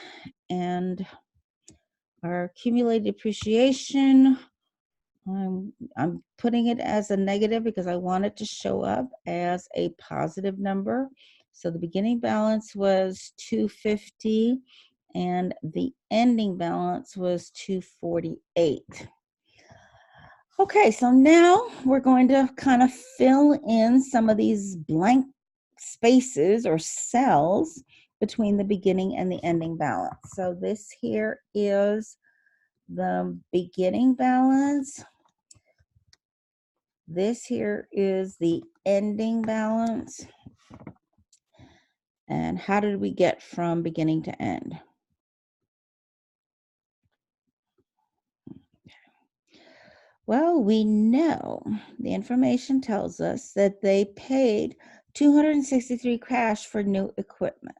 our accumulated depreciation, I'm putting it as a negative because I want it to show up as a positive number. So the beginning balance was 250 and the ending balance was 248. Okay, so now we're going to kind of fill in some of these blank spaces or cells between the beginning and the ending balance. So this here is the beginning balance. This here is the ending balance. And how did we get from beginning to end? Well, we know the information tells us that they paid $263 cash for new equipment.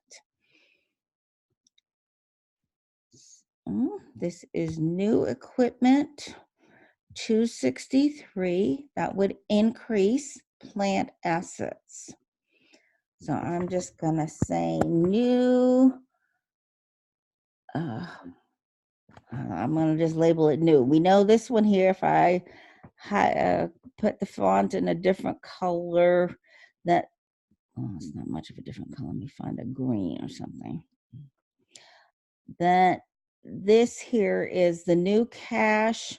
This is new equipment, 263. That would increase plant assets. So I'm just going to say new. I'm going to just label it new. We know this one here, if I put the font in a different color, that Oh, it's not much of a different color. Let me find a green or something. That this here is the new cash,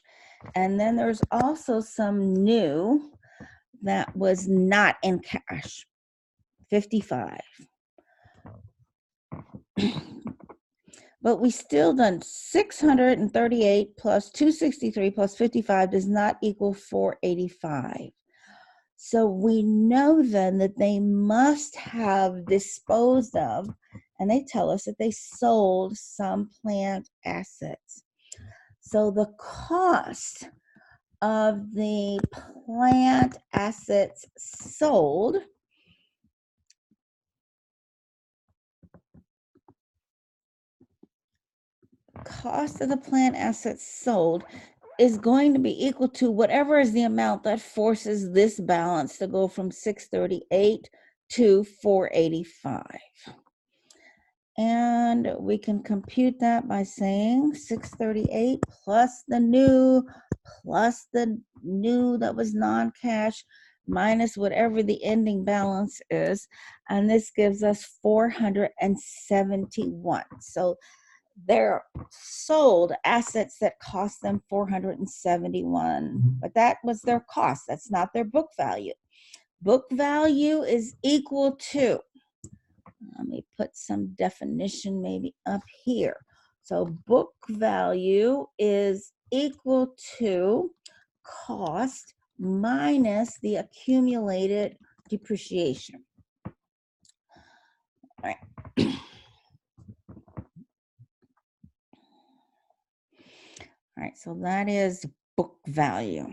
and then there's also some new that was not in cash, 55. But we still done 638 plus 263 plus 55 does not equal 485. So we know then that they must have disposed of, and they tell us that they sold some plant assets. So the cost of the plant assets sold is going to be equal to whatever is the amount that forces this balance to go from 638 to 485. And we can compute that by saying 638 plus the new that was non-cash minus whatever the ending balance is. And this gives us 471. So they're sold assets that cost them 471, but that was their cost. That's not their book value. Book value is equal to, let me put some definition maybe up here. So book value is equal to cost minus the accumulated depreciation. All right. All right, so that is book value.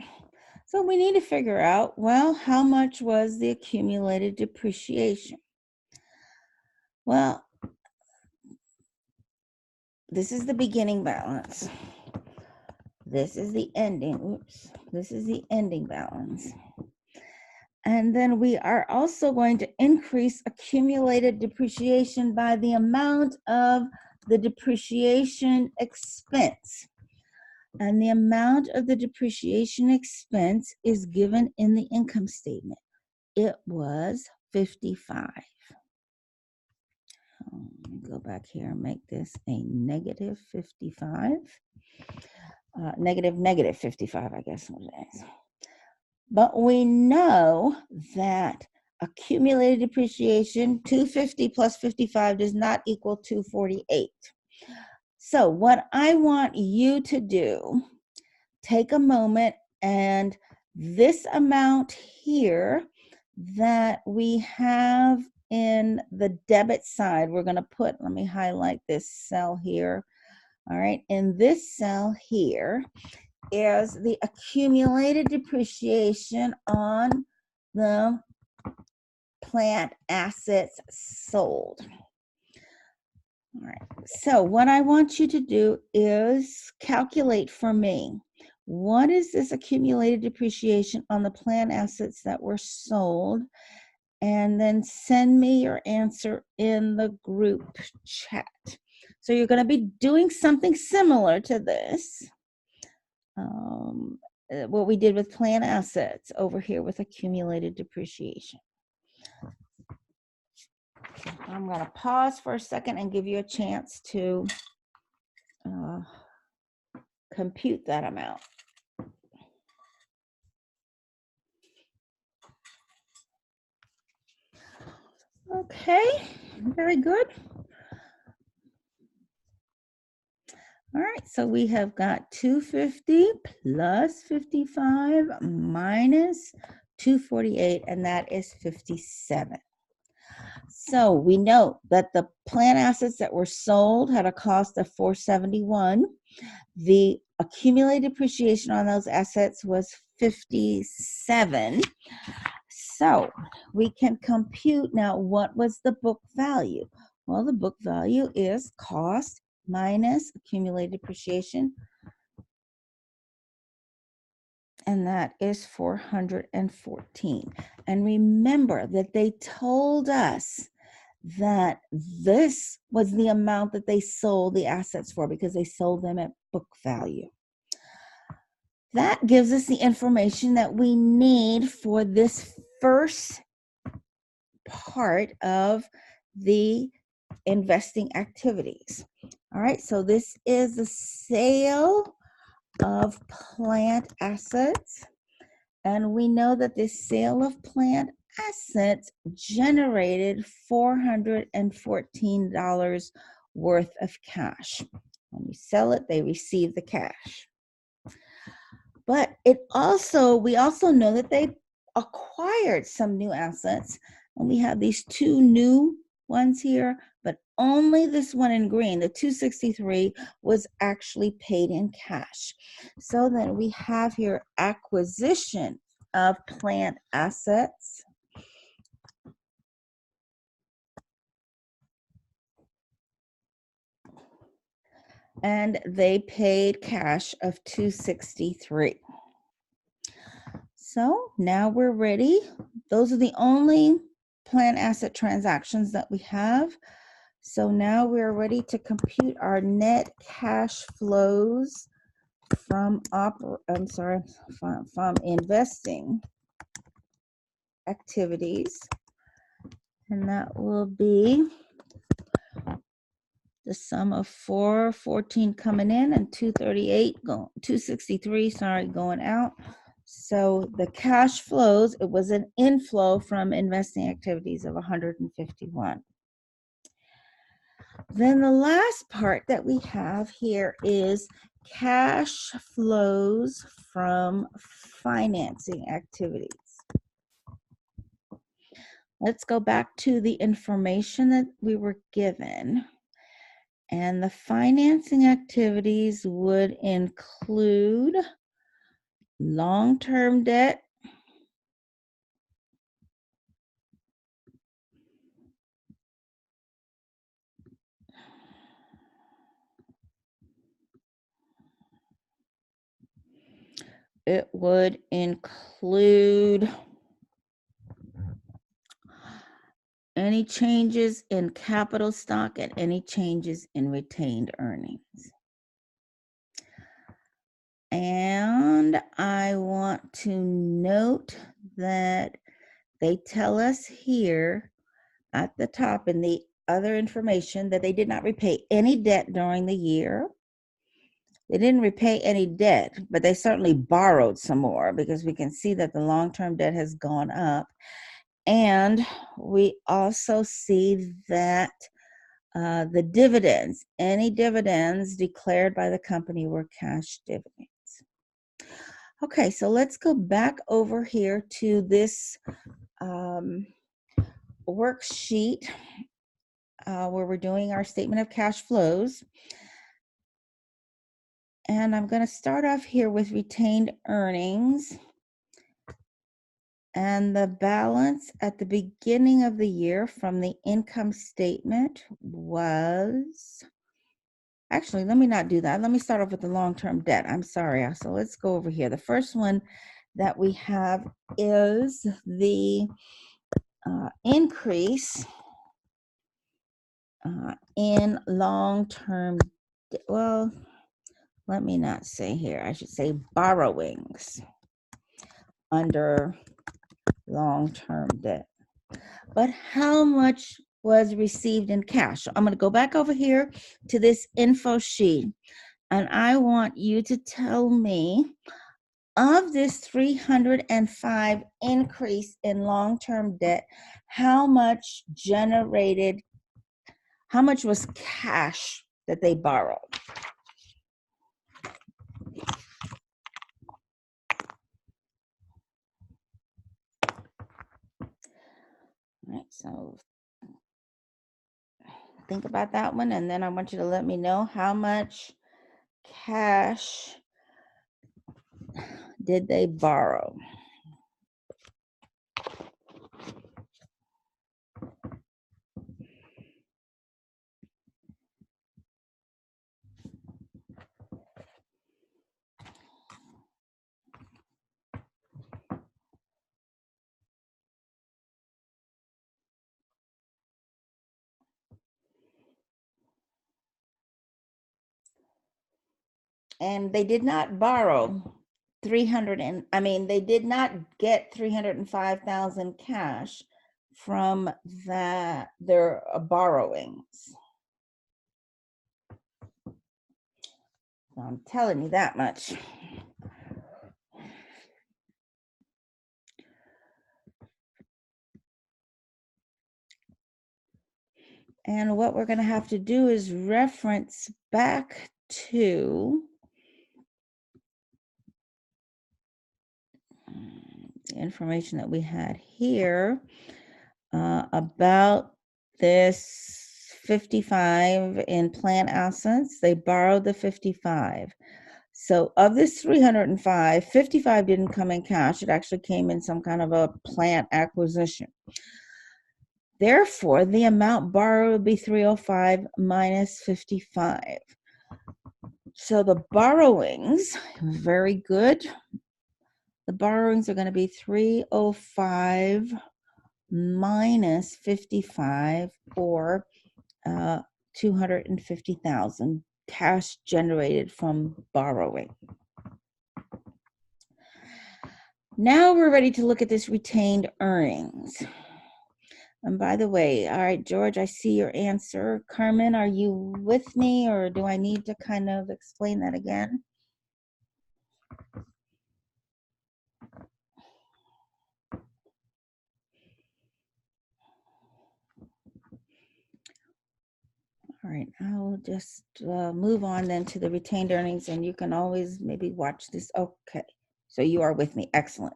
So we need to figure out, well, how much was the accumulated depreciation? Well, this is the beginning balance. This is the ending. Oops. This is the ending balance. And then we are also going to increase accumulated depreciation by the amount of the depreciation expense. And the amount of the depreciation expense is given in the income statement. It was 55. Let me go back here and make this a negative 55. Negative 55, I guess what it is. But we know that accumulated depreciation, 250 plus 55 does not equal 248. So what I want you to do, take a moment, and this amount here that we have in the debit side, we're going to put, let me highlight this cell here. All right, in this cell here is the accumulated depreciation on the plant assets sold. All right, so what I want you to do is calculate for me, what is this accumulated depreciation on the plant assets that were sold? And then send me your answer in the group chat. So you're going to be doing something similar to this, what we did with plant assets over here with accumulated depreciation. I'm going to pause for a second and give you a chance to compute that amount. Okay, very good. All right, so we have got 250 plus 55 minus 248, and that is 57. So we know that the plant assets that were sold had a cost of 471. The accumulated depreciation on those assets was 57. So we can compute now, what was the book value? Well, the book value is cost minus accumulated depreciation, and that is 414. And remember that they told us that this was the amount that they sold the assets for, because they sold them at book value. That gives us the information that we need for this first part of the investing activities. All right, so this is the sale of plant assets. And we know that this sale of plant assets generated $414 worth of cash. When you sell it, they receive the cash. But we also know that they acquired some new assets. And we have these two new ones here, but only this one in green, the 263, was actually paid in cash. So then we have here acquisition of plant assets. And they paid cash of 263. So now we're ready. Those are the only plant asset transactions that we have. So now we're ready to compute our net cash flows from investing activities. And that will be the sum of 414 coming in and 263 going out. So the cash flows, it was an inflow from investing activities of 151. Then the last part that we have here is cash flows from financing activities. Let's go back to the information that we were given. And the financing activities would include long-term debt, it would include any changes in capital stock and any changes in retained earnings. And I want to note that they tell us here at the top in the other information that they did not repay any debt during the year. They didn't repay any debt, but they certainly borrowed some more because we can see that the long-term debt has gone up. And we also see that the dividends, any dividends declared by the company were cash dividends. Okay, so let's go back over here to this worksheet where we're doing our statement of cash flows. And I'm going to start off here with retained earnings. And the balance at the beginning of the year from the income statement was, actually, let me not do that. Let me start off with the long-term debt. I'm sorry. So let's go over here. The first one that we have is the increase in long-term debt. Well, let me not say here. I should say borrowings under long-term debt. But how much was received in cash? So I'm going to go back over here to this info sheet, and I want you to tell me, of this 305 increase in long-term debt, how much was cash that they borrowed? All right, so think about that one, and then I want you to let me know how much cash did they borrow? And they did not borrow they did not get 305,000 cash from their borrowings. I'm telling you that much. And what we're going to have to do is reference back to the information that we had here about this 55 in plant assets. They borrowed the 55. So of this 305, 55 didn't come in cash. It actually came in some kind of a plant acquisition. Therefore, the amount borrowed would be 305 minus 55. So the borrowings, very good. The borrowings are going to be 305 minus 55, or 250,000 cash generated from borrowing. Now we're ready to look at this retained earnings. And by the way, all right, George, I see your answer. Carmen, are you with me, or do I need to kind of explain that again? All right, I'll just move on then to the retained earnings, and you can always maybe watch this. Okay, so you are with me. Excellent.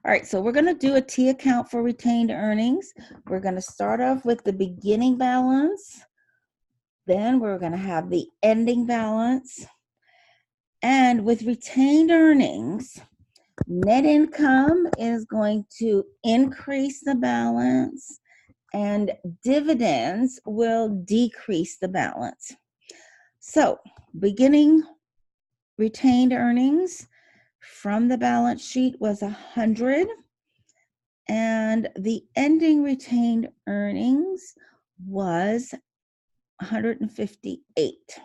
All right, so we're going to do a T account for retained earnings. We're going to start off with the beginning balance. Then we're going to have the ending balance. And with retained earnings, net income is going to increase the balance, and dividends will decrease the balance. So, beginning retained earnings from the balance sheet was 100, and the ending retained earnings was 158.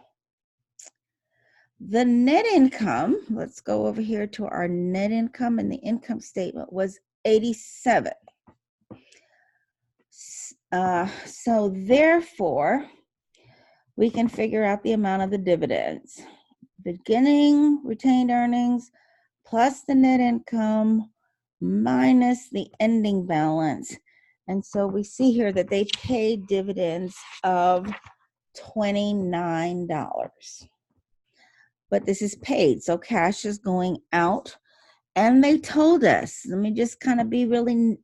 The net income, let's go over here to our net income, and the income statement was 87. So therefore, we can figure out the amount of the dividends. Beginning retained earnings plus the net income minus the ending balance. And so we see here that they paid dividends of $29. But this is paid, so cash is going out. And they told us, let me just kind of be really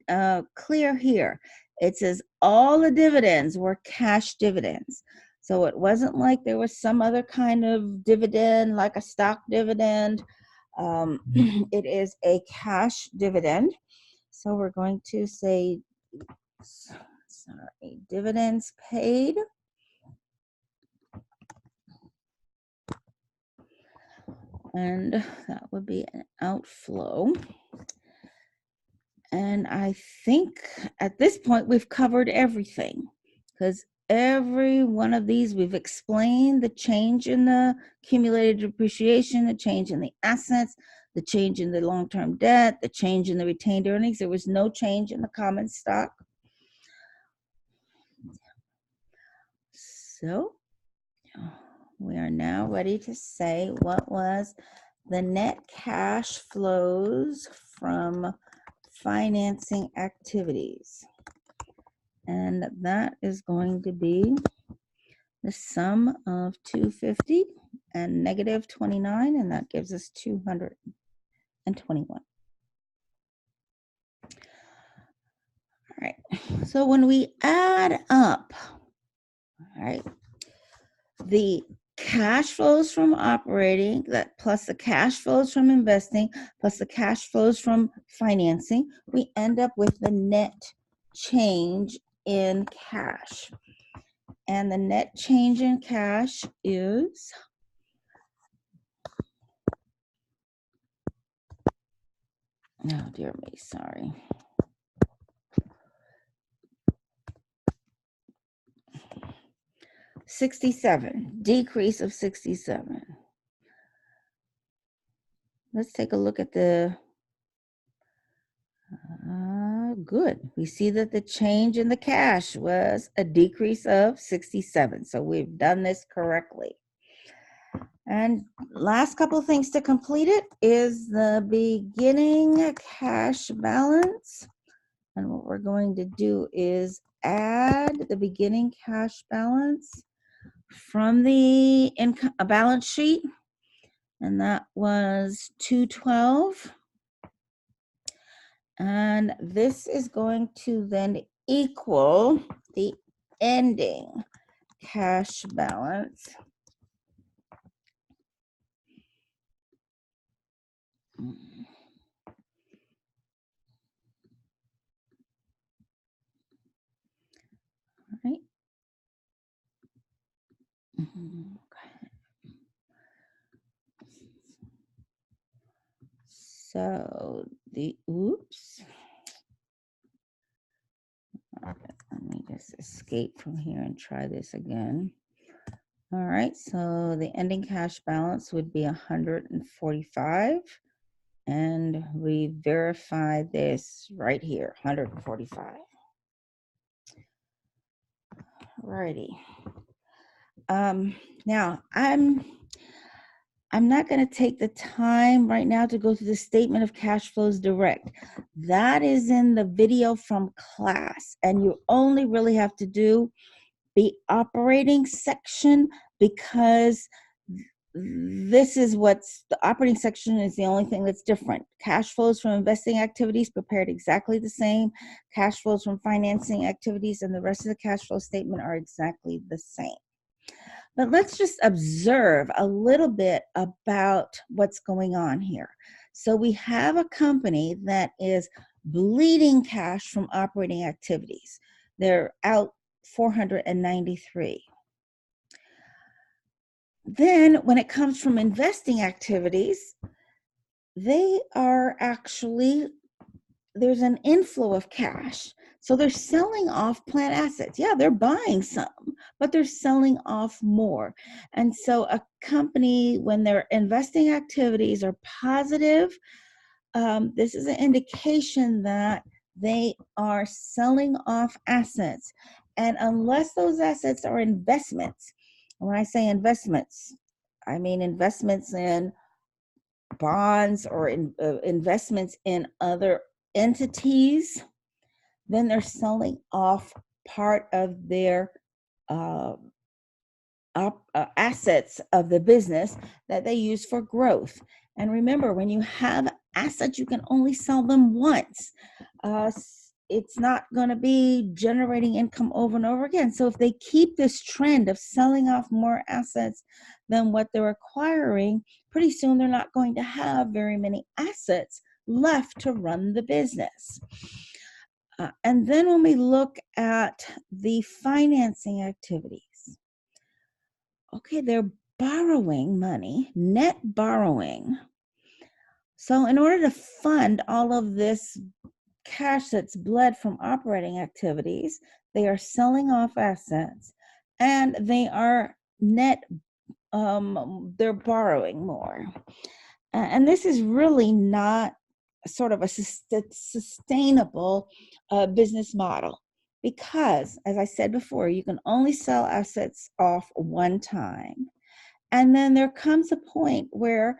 clear here. It says all the dividends were cash dividends. So it wasn't like there was some other kind of dividend, like a stock dividend. It is a cash dividend. So we're going to say, sorry, dividends paid. And that would be an outflow. And I think at this point we've covered everything, because every one of these we've explained the change in the accumulated depreciation, the change in the assets, the change in the long-term debt, the change in the retained earnings. There was no change in the common stock. So we are now ready to say what was the net cash flows from financing activities. And that is going to be the sum of 250 and negative 29, and that gives us 221. All right, so when we add up, all right, the cash flows from operating, that plus the cash flows from investing, plus the cash flows from financing, we end up with the net change in cash. And the net change in cash is oh dear me, sorry. $67, decrease of 67. Let's take a look at the good. We see that the change in the cash was a decrease of 67. So we've done this correctly. And last couple of things to complete it is the beginning cash balance. And what we're going to do is add the beginning cash balance from the income balance sheet. And that was 212. And this is going to then equal the ending cash balance. All right. So oops. Let me just escape from here and try this again. All right, so the ending cash balance would be 145. And we verify this right here, 145. Righty. Now I'm not going to take the time right now to go through the statement of cash flows direct. That is in the video from class, and you only really have to do the operating section, because this is what's the operating section is the only thing that's different. Cash flows from investing activities prepared exactly the same. Cash flows from financing activities and the rest of the cash flow statement are exactly the same. But let's just observe a little bit about what's going on here. So we have a company that is bleeding cash from operating activities. They're out 493. Then when it comes from investing activities, they are actually, there's an inflow of cash. So they're selling off plant assets. Yeah, they're buying some, but they're selling off more. And so a company, when their investing activities are positive, this is an indication that they are selling off assets. And unless those assets are investments, when I say investments, I mean investments in bonds or investments in other entities, then they're selling off part of their assets of the business that they use for growth. And remember, when you have assets, you can only sell them once. It's not going to be generating income over and over again. So if they keep this trend of selling off more assets than what they're acquiring, pretty soon they're not going to have very many assets left to run the business. And then when we look at the financing activities, okay, they're borrowing money, net borrowing. So in order to fund all of this cash that's bled from operating activities, they are selling off assets and they are they're borrowing more. And this is really not sort of a sustainable business model, because, as I said before, you can only sell assets off one time. And then there comes a point where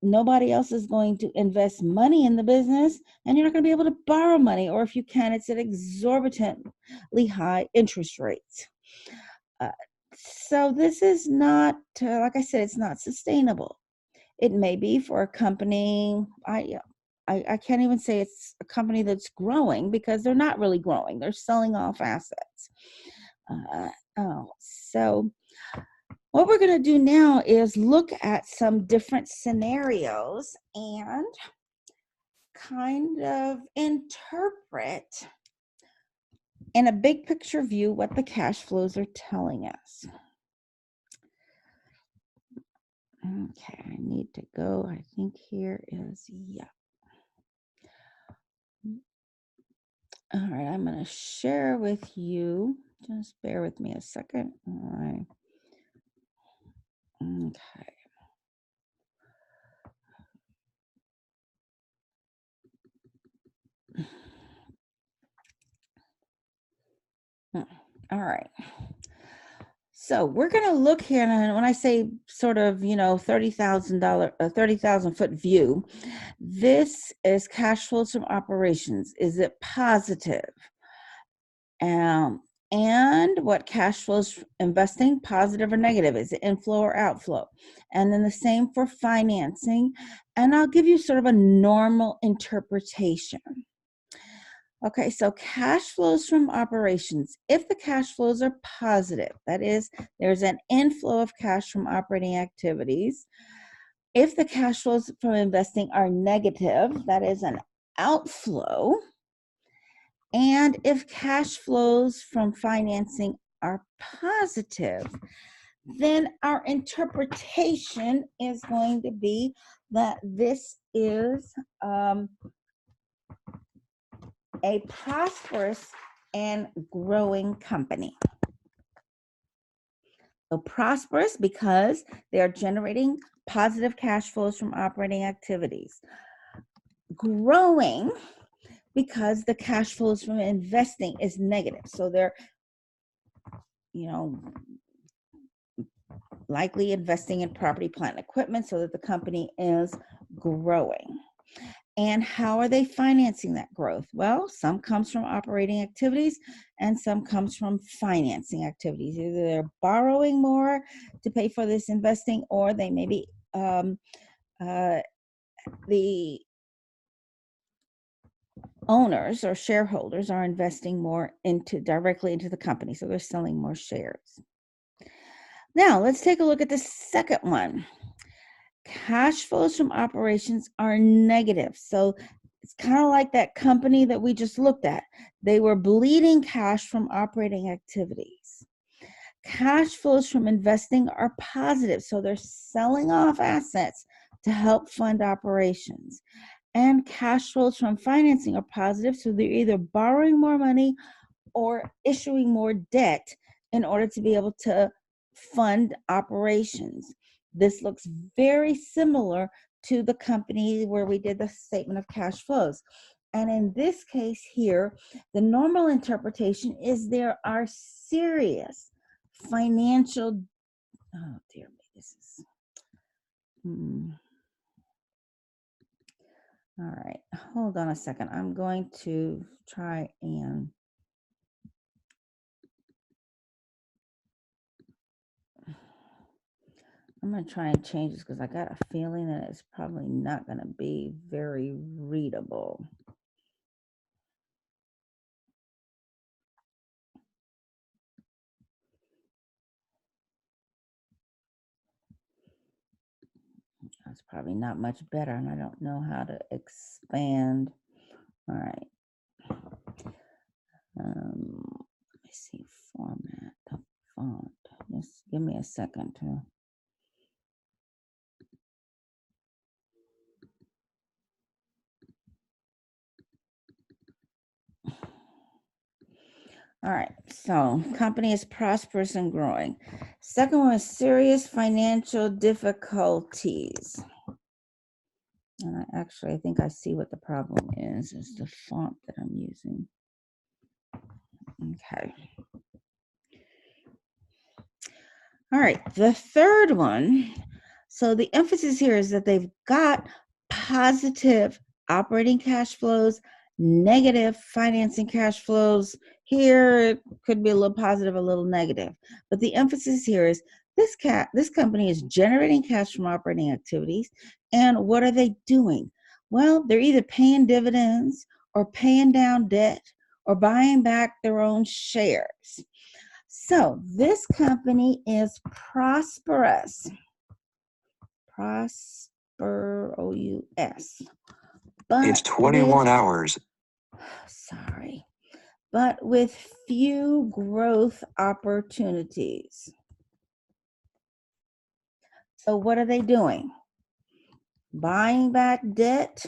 nobody else is going to invest money in the business, and you're not going to be able to borrow money, or if you can, it's at exorbitantly high interest rates. So this is not, like I said, it's not sustainable. It may be for a company. I can't even say it's a company that's growing, because they're not really growing. They're selling off assets. So what we're going to do now is look at some different scenarios and kind of interpret in a big picture view what the cash flows are telling us. Okay, I need to go. I think here is, yeah. All right, I'm going to share with you. Just bear with me a second. All right. Okay. All right. So we're going to look here, and when I say sort of, $30,000, a 30,000-foot view, this is cash flows from operations. Is it positive? And what cash flows investing, positive or negative? Is it inflow or outflow? And then the same for financing. And I'll give you sort of a normal interpretation. Okay, so cash flows from operations. If the cash flows are positive, that is, there's an inflow of cash from operating activities. If the cash flows from investing are negative, that is an outflow. And if cash flows from financing are positive, then our interpretation is going to be that this is a prosperous and growing company. So prosperous because they are generating positive cash flows from operating activities. Growing because the cash flows from investing is negative. So they're, likely investing in property, plant, and equipment so that the company is growing. And how are they financing that growth? Well, some comes from operating activities and some comes from financing activities. Either they're borrowing more to pay for this investing, or they may be the owners or shareholders are investing more directly into the company. So they're selling more shares. Now, let's take a look at the second one. Cash flows from operations are negative. So it's kind of like that company that we just looked at. They were bleeding cash from operating activities. Cash flows from investing are positive. So they're selling off assets to help fund operations. And cash flows from financing are positive. So they're either borrowing more money or issuing more debt in order to be able to fund operations. This looks very similar to the company where we did the statement of cash flows. And in this case here, the normal interpretation is there are serious financial, oh dear me, this is, all right, hold on a second. I'm going to try and I'm going to try and change this because I got a feeling that it's probably not going to be very readable. That's probably not much better, and I don't know how to expand. All right. Let me see, format, the font. Just give me a second to. All right, so company is prosperous and growing. Second one is serious financial difficulties. And I think I see what the problem is. It's the font that I'm using. Okay. All right, the third one. So the emphasis here is that they've got positive operating cash flows, negative financing cash flows. Here it could be a little positive, a little negative. But the emphasis here is this company is generating cash from operating activities. And what are they doing? Well, they're either paying dividends or paying down debt or buying back their own shares. So this company is prosperous. Prosperous. But It's 21 hours. Sorry. But with few growth opportunities. So what are they doing? Buying back debt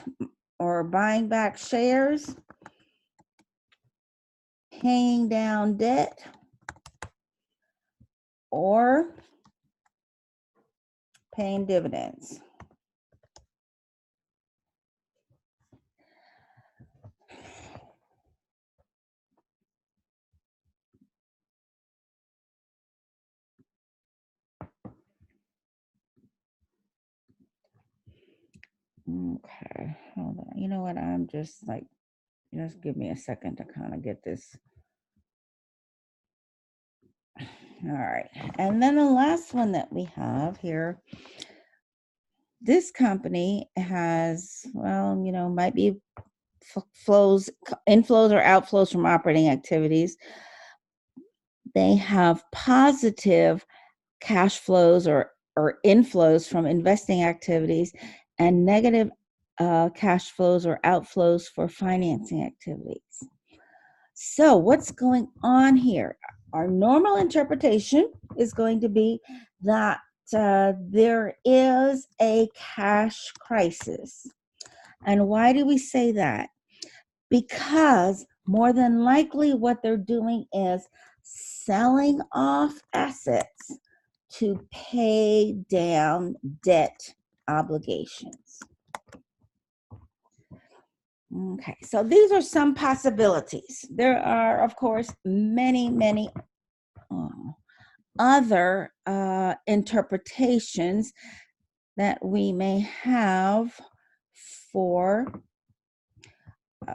or buying back shares, paying down debt, or paying dividends. Okay, hold on. You know what? I'm just like, just give me a second to kind of get this. All right. And then the last one that we have here, this company has, well, might be inflows or outflows from operating activities. They have positive cash flows or inflows from investing activities and negative cash flows or outflows for financing activities. So what's going on here? Our normal interpretation is going to be that there is a cash crisis. And why do we say that? Because more than likely what they're doing is selling off assets to pay down debt obligations. Okay, so these are some possibilities. There are, of course, many other interpretations that we may have for,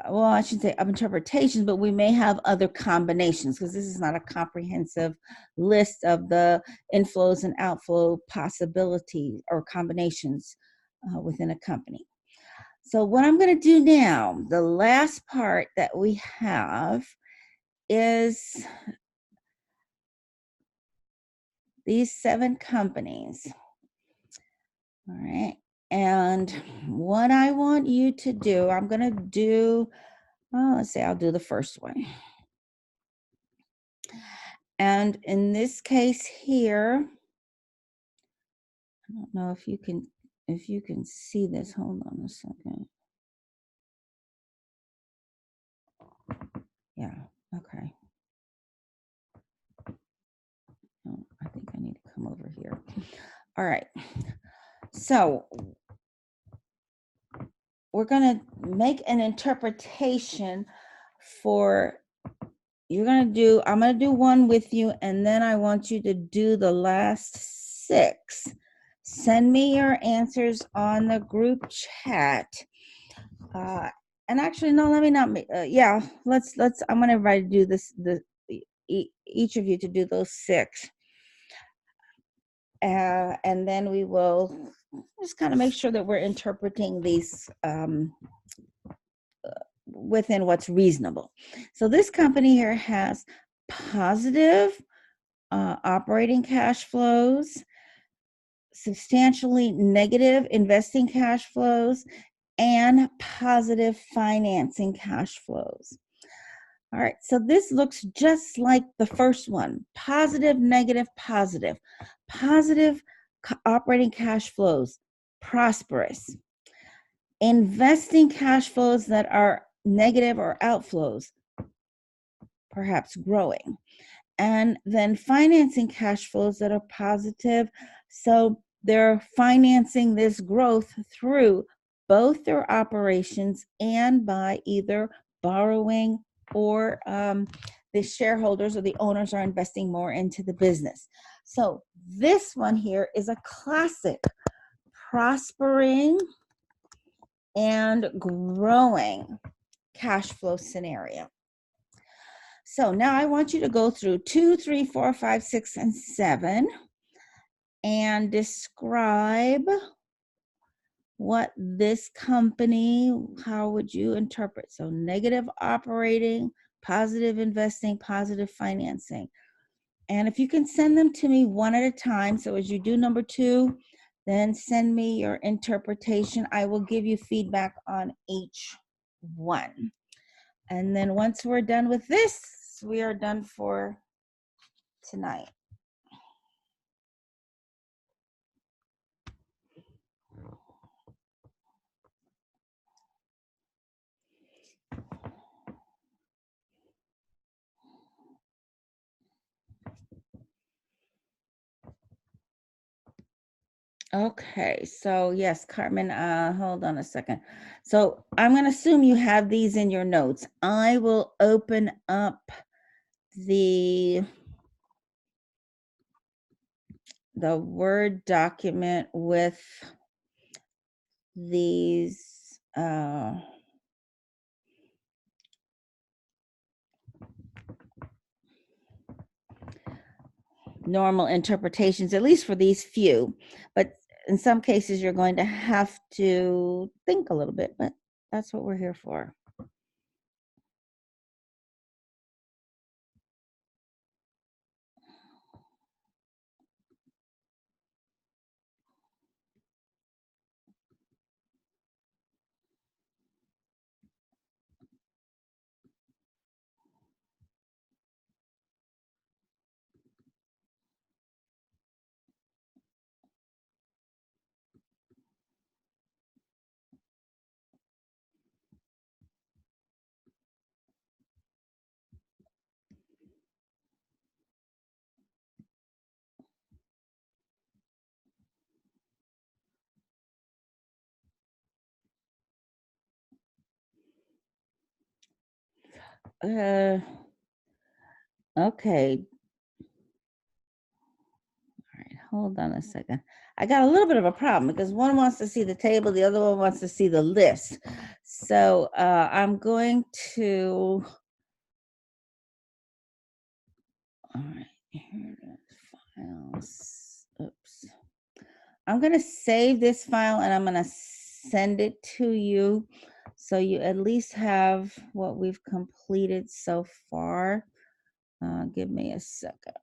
well, I should say of interpretations, but we may have other combinations because this is not a comprehensive list of the inflows and outflow possibilities or combinations within a company. So what I'm going to do now, the last part that we have is these 7 companies. All right. And what I want you to do, I'm going to do, let's say I'll do the first one. And in this case here, I don't know if you can see this. Hold on a second. Yeah, okay. Oh, I think I need to come over here. All right. So we're going to make an interpretation for, I'm going to do one with you, and then I want you to do the last 6. Send me your answers on the group chat. And actually, no, let me not. Yeah, let's. I'm going to invite you to do this. Each of you to do those 6, and then we will just kind of make sure that we're interpreting these within what's reasonable. So this company here has positive operating cash flows, substantially negative investing cash flows, and positive financing cash flows. All right, so this looks just like the first one. Positive, negative, positive. Positive operating cash flows, prosperous. Investing cash flows that are negative or outflows, perhaps growing. And then financing cash flows that are positive. So they're financing this growth through both their operations and by either borrowing or the shareholders or the owners are investing more into the business. So this one here is a classic prospering and growing cash flow scenario. So now I want you to go through 2, 3, 4, 5, 6, and 7 and describe what this company, how would you interpret? So negative operating, positive investing, positive financing. And if you can send them to me one at a time, so as you do number 2, then send me your interpretation. I will give you feedback on each one. And then once we're done with this, we are done for tonight. Okay, so yes, Carmen, hold on a second. So I'm going to assume you have these in your notes. I will open up the Word document with these normal interpretations, at least for these few. But in some cases, you're going to have to think a little bit, but that's what we're here for. Okay. All right, hold on a second. I got a little bit of a problem because one wants to see the table, the other one wants to see the list. So I'm going to, all right, here it is, files. Oops. I'm going to save this file and I'm going to send it to you so you at least have what we've completed so far. Give me a second.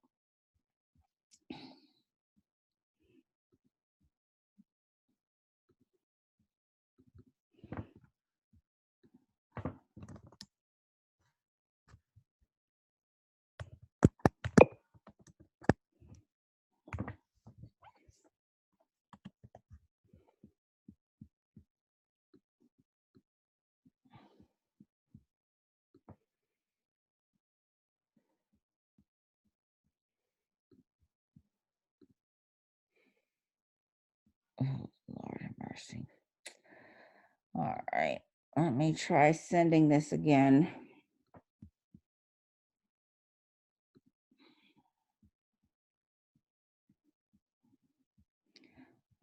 Oh, Lord have mercy. All right, let me try sending this again.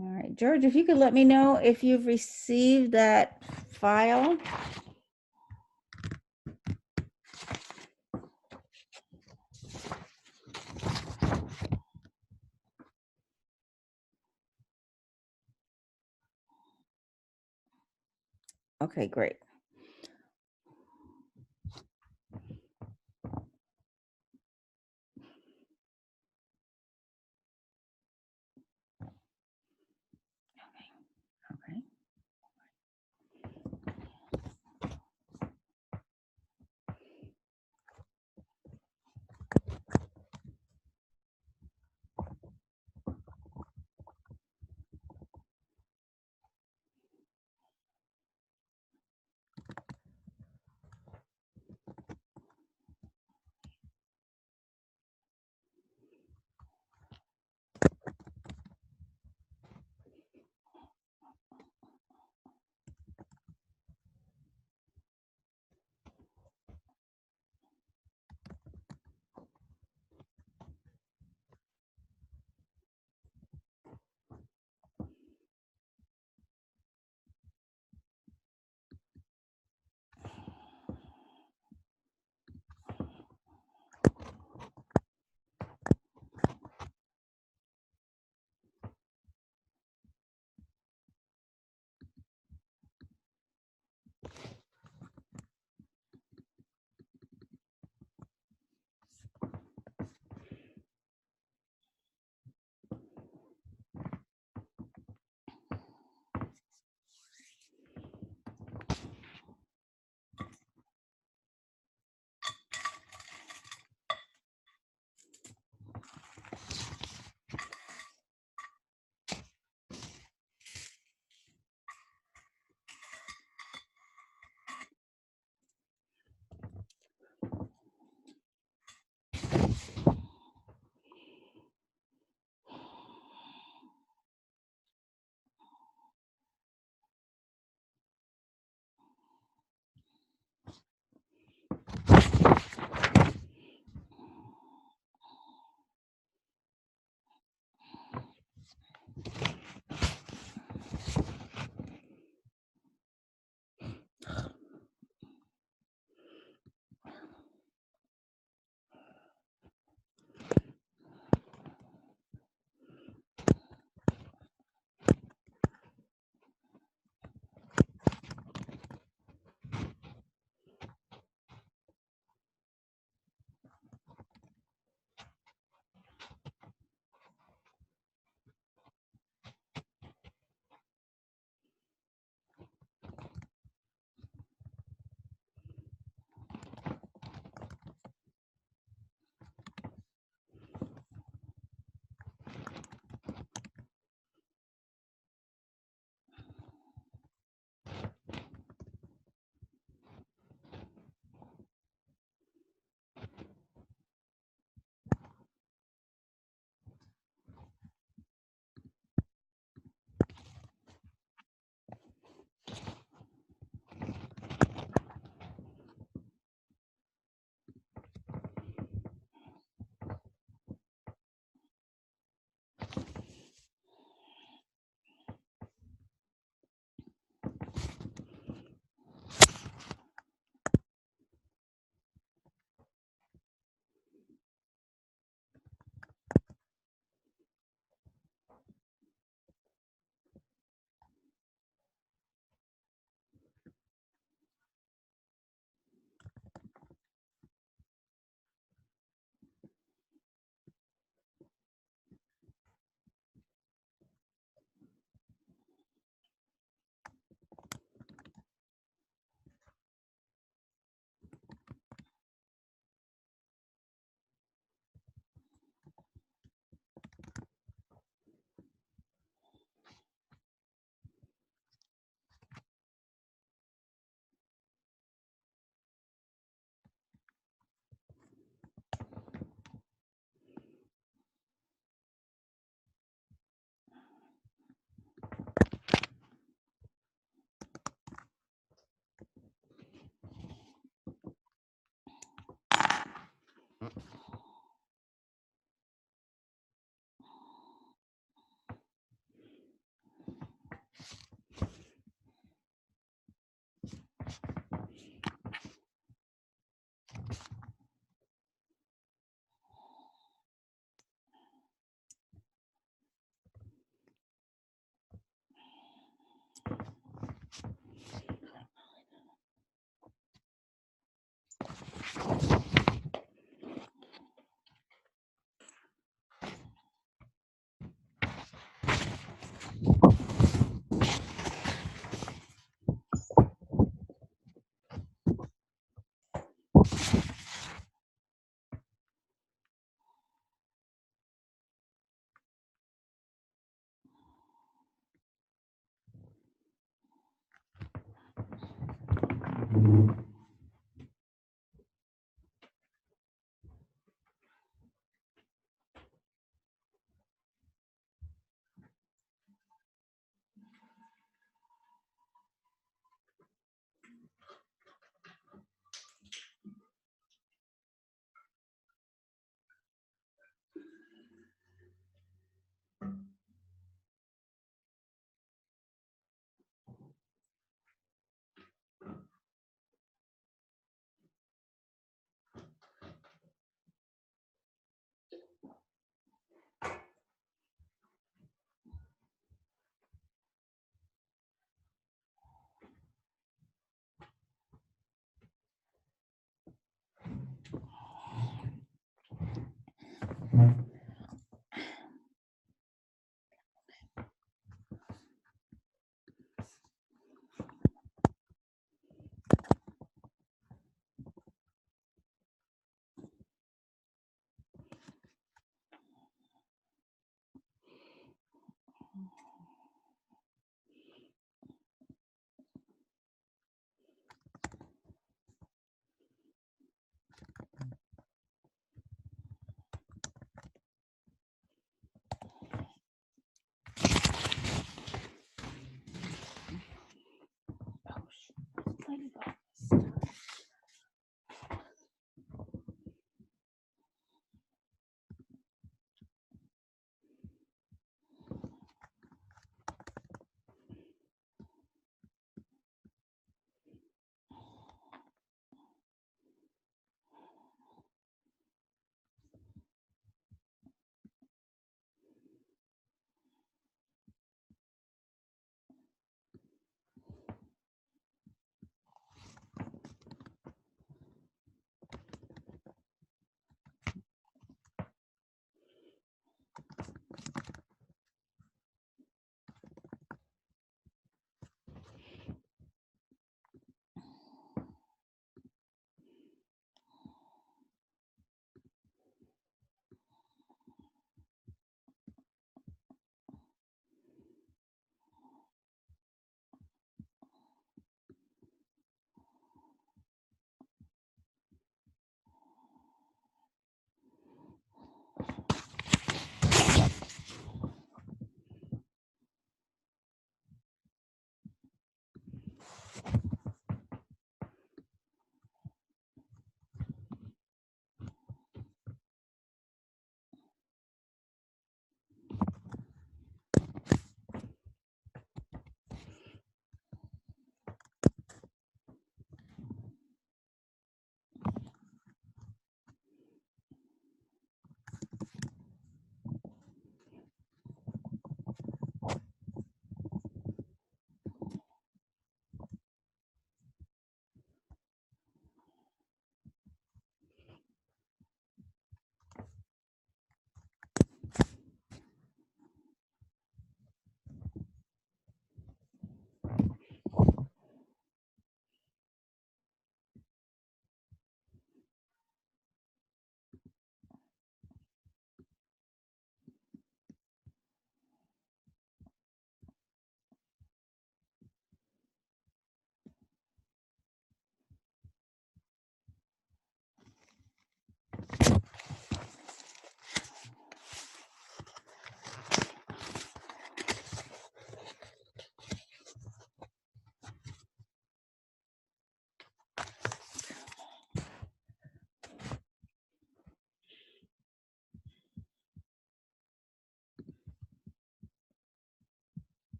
All right, George, if you could let me know if you've received that file. Okay, great. Okay.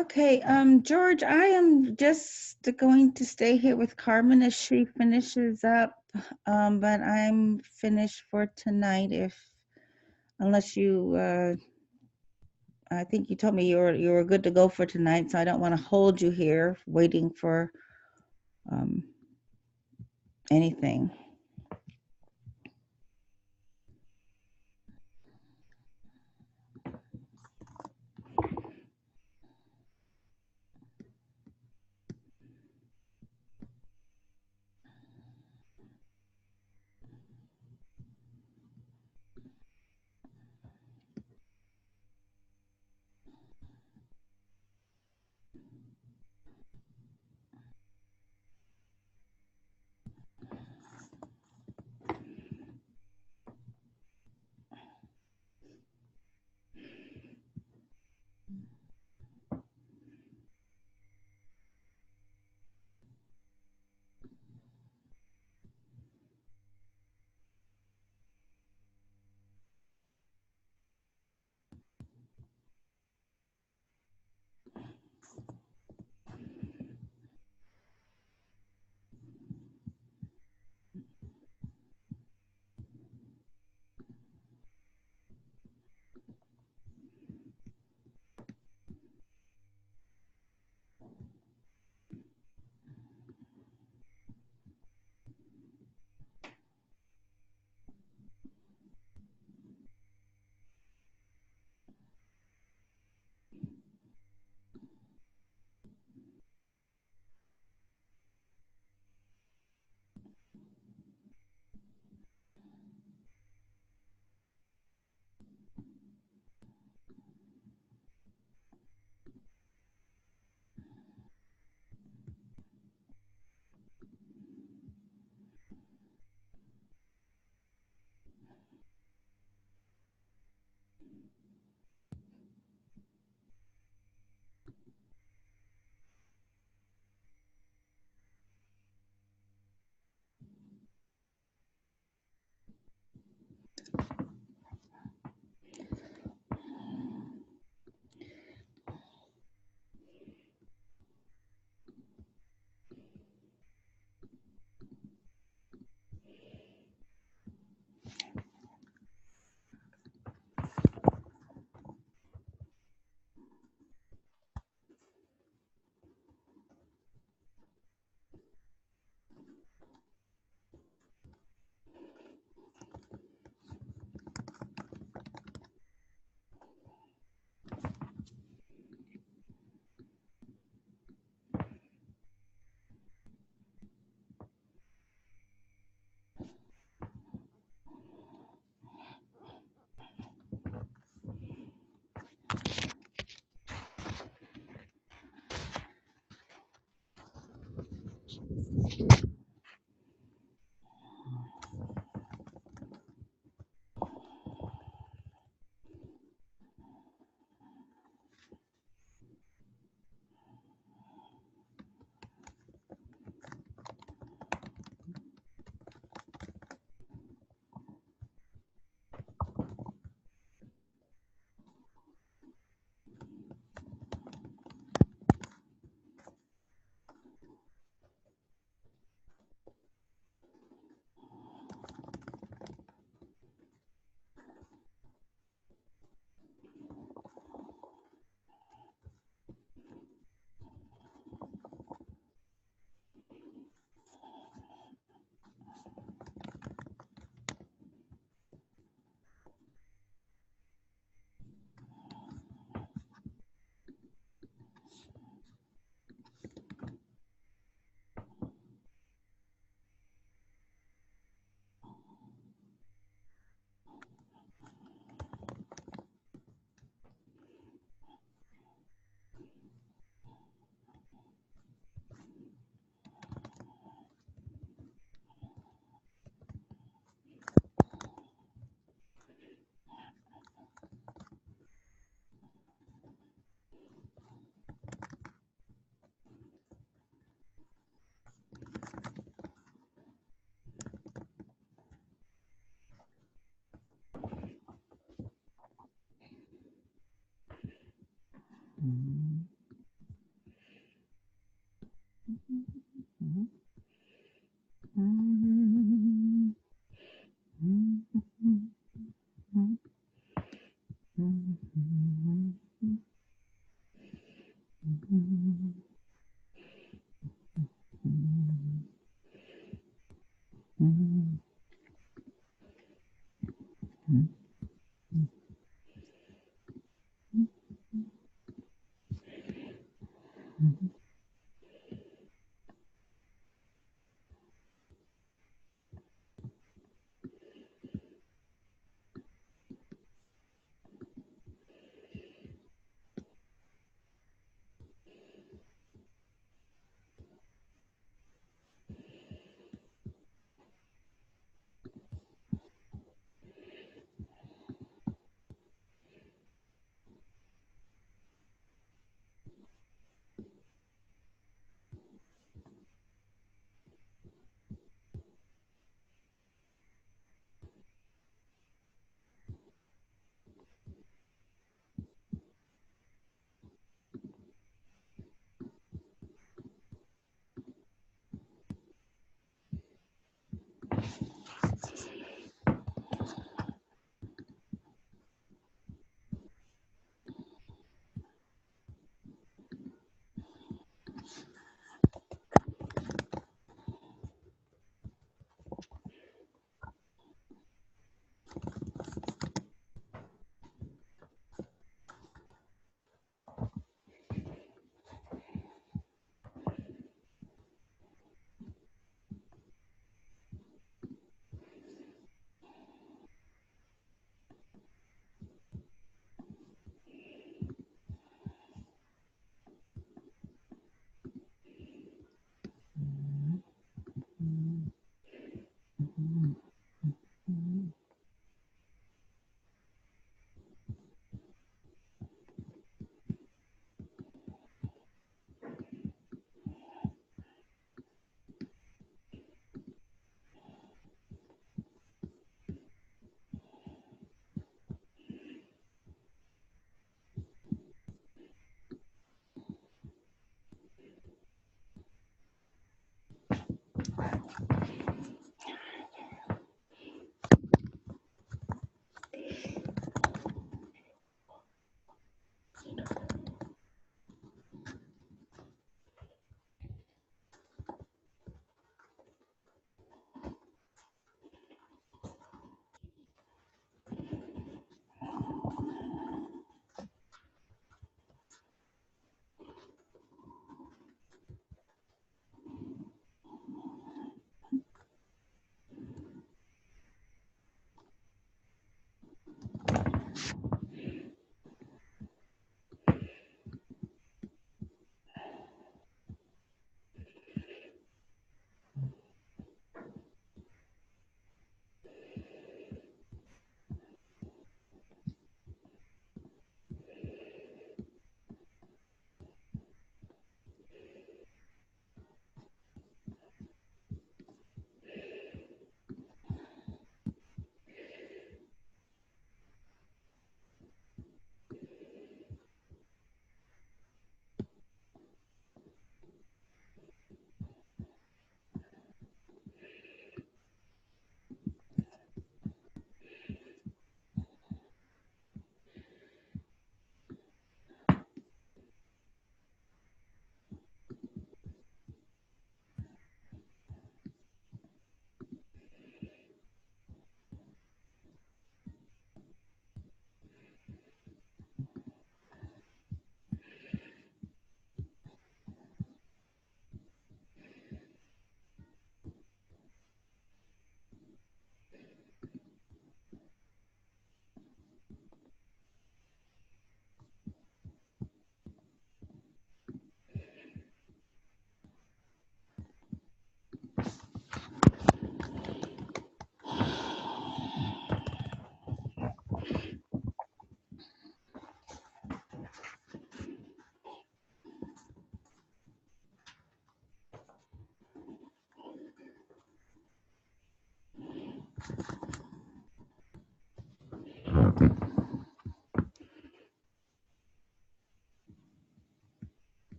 Okay, George, I am just going to stay here with Carmen as she finishes up, but I'm finished for tonight. Unless you, I think you told me you were good to go for tonight, so I don't want to hold you here waiting for um, anything.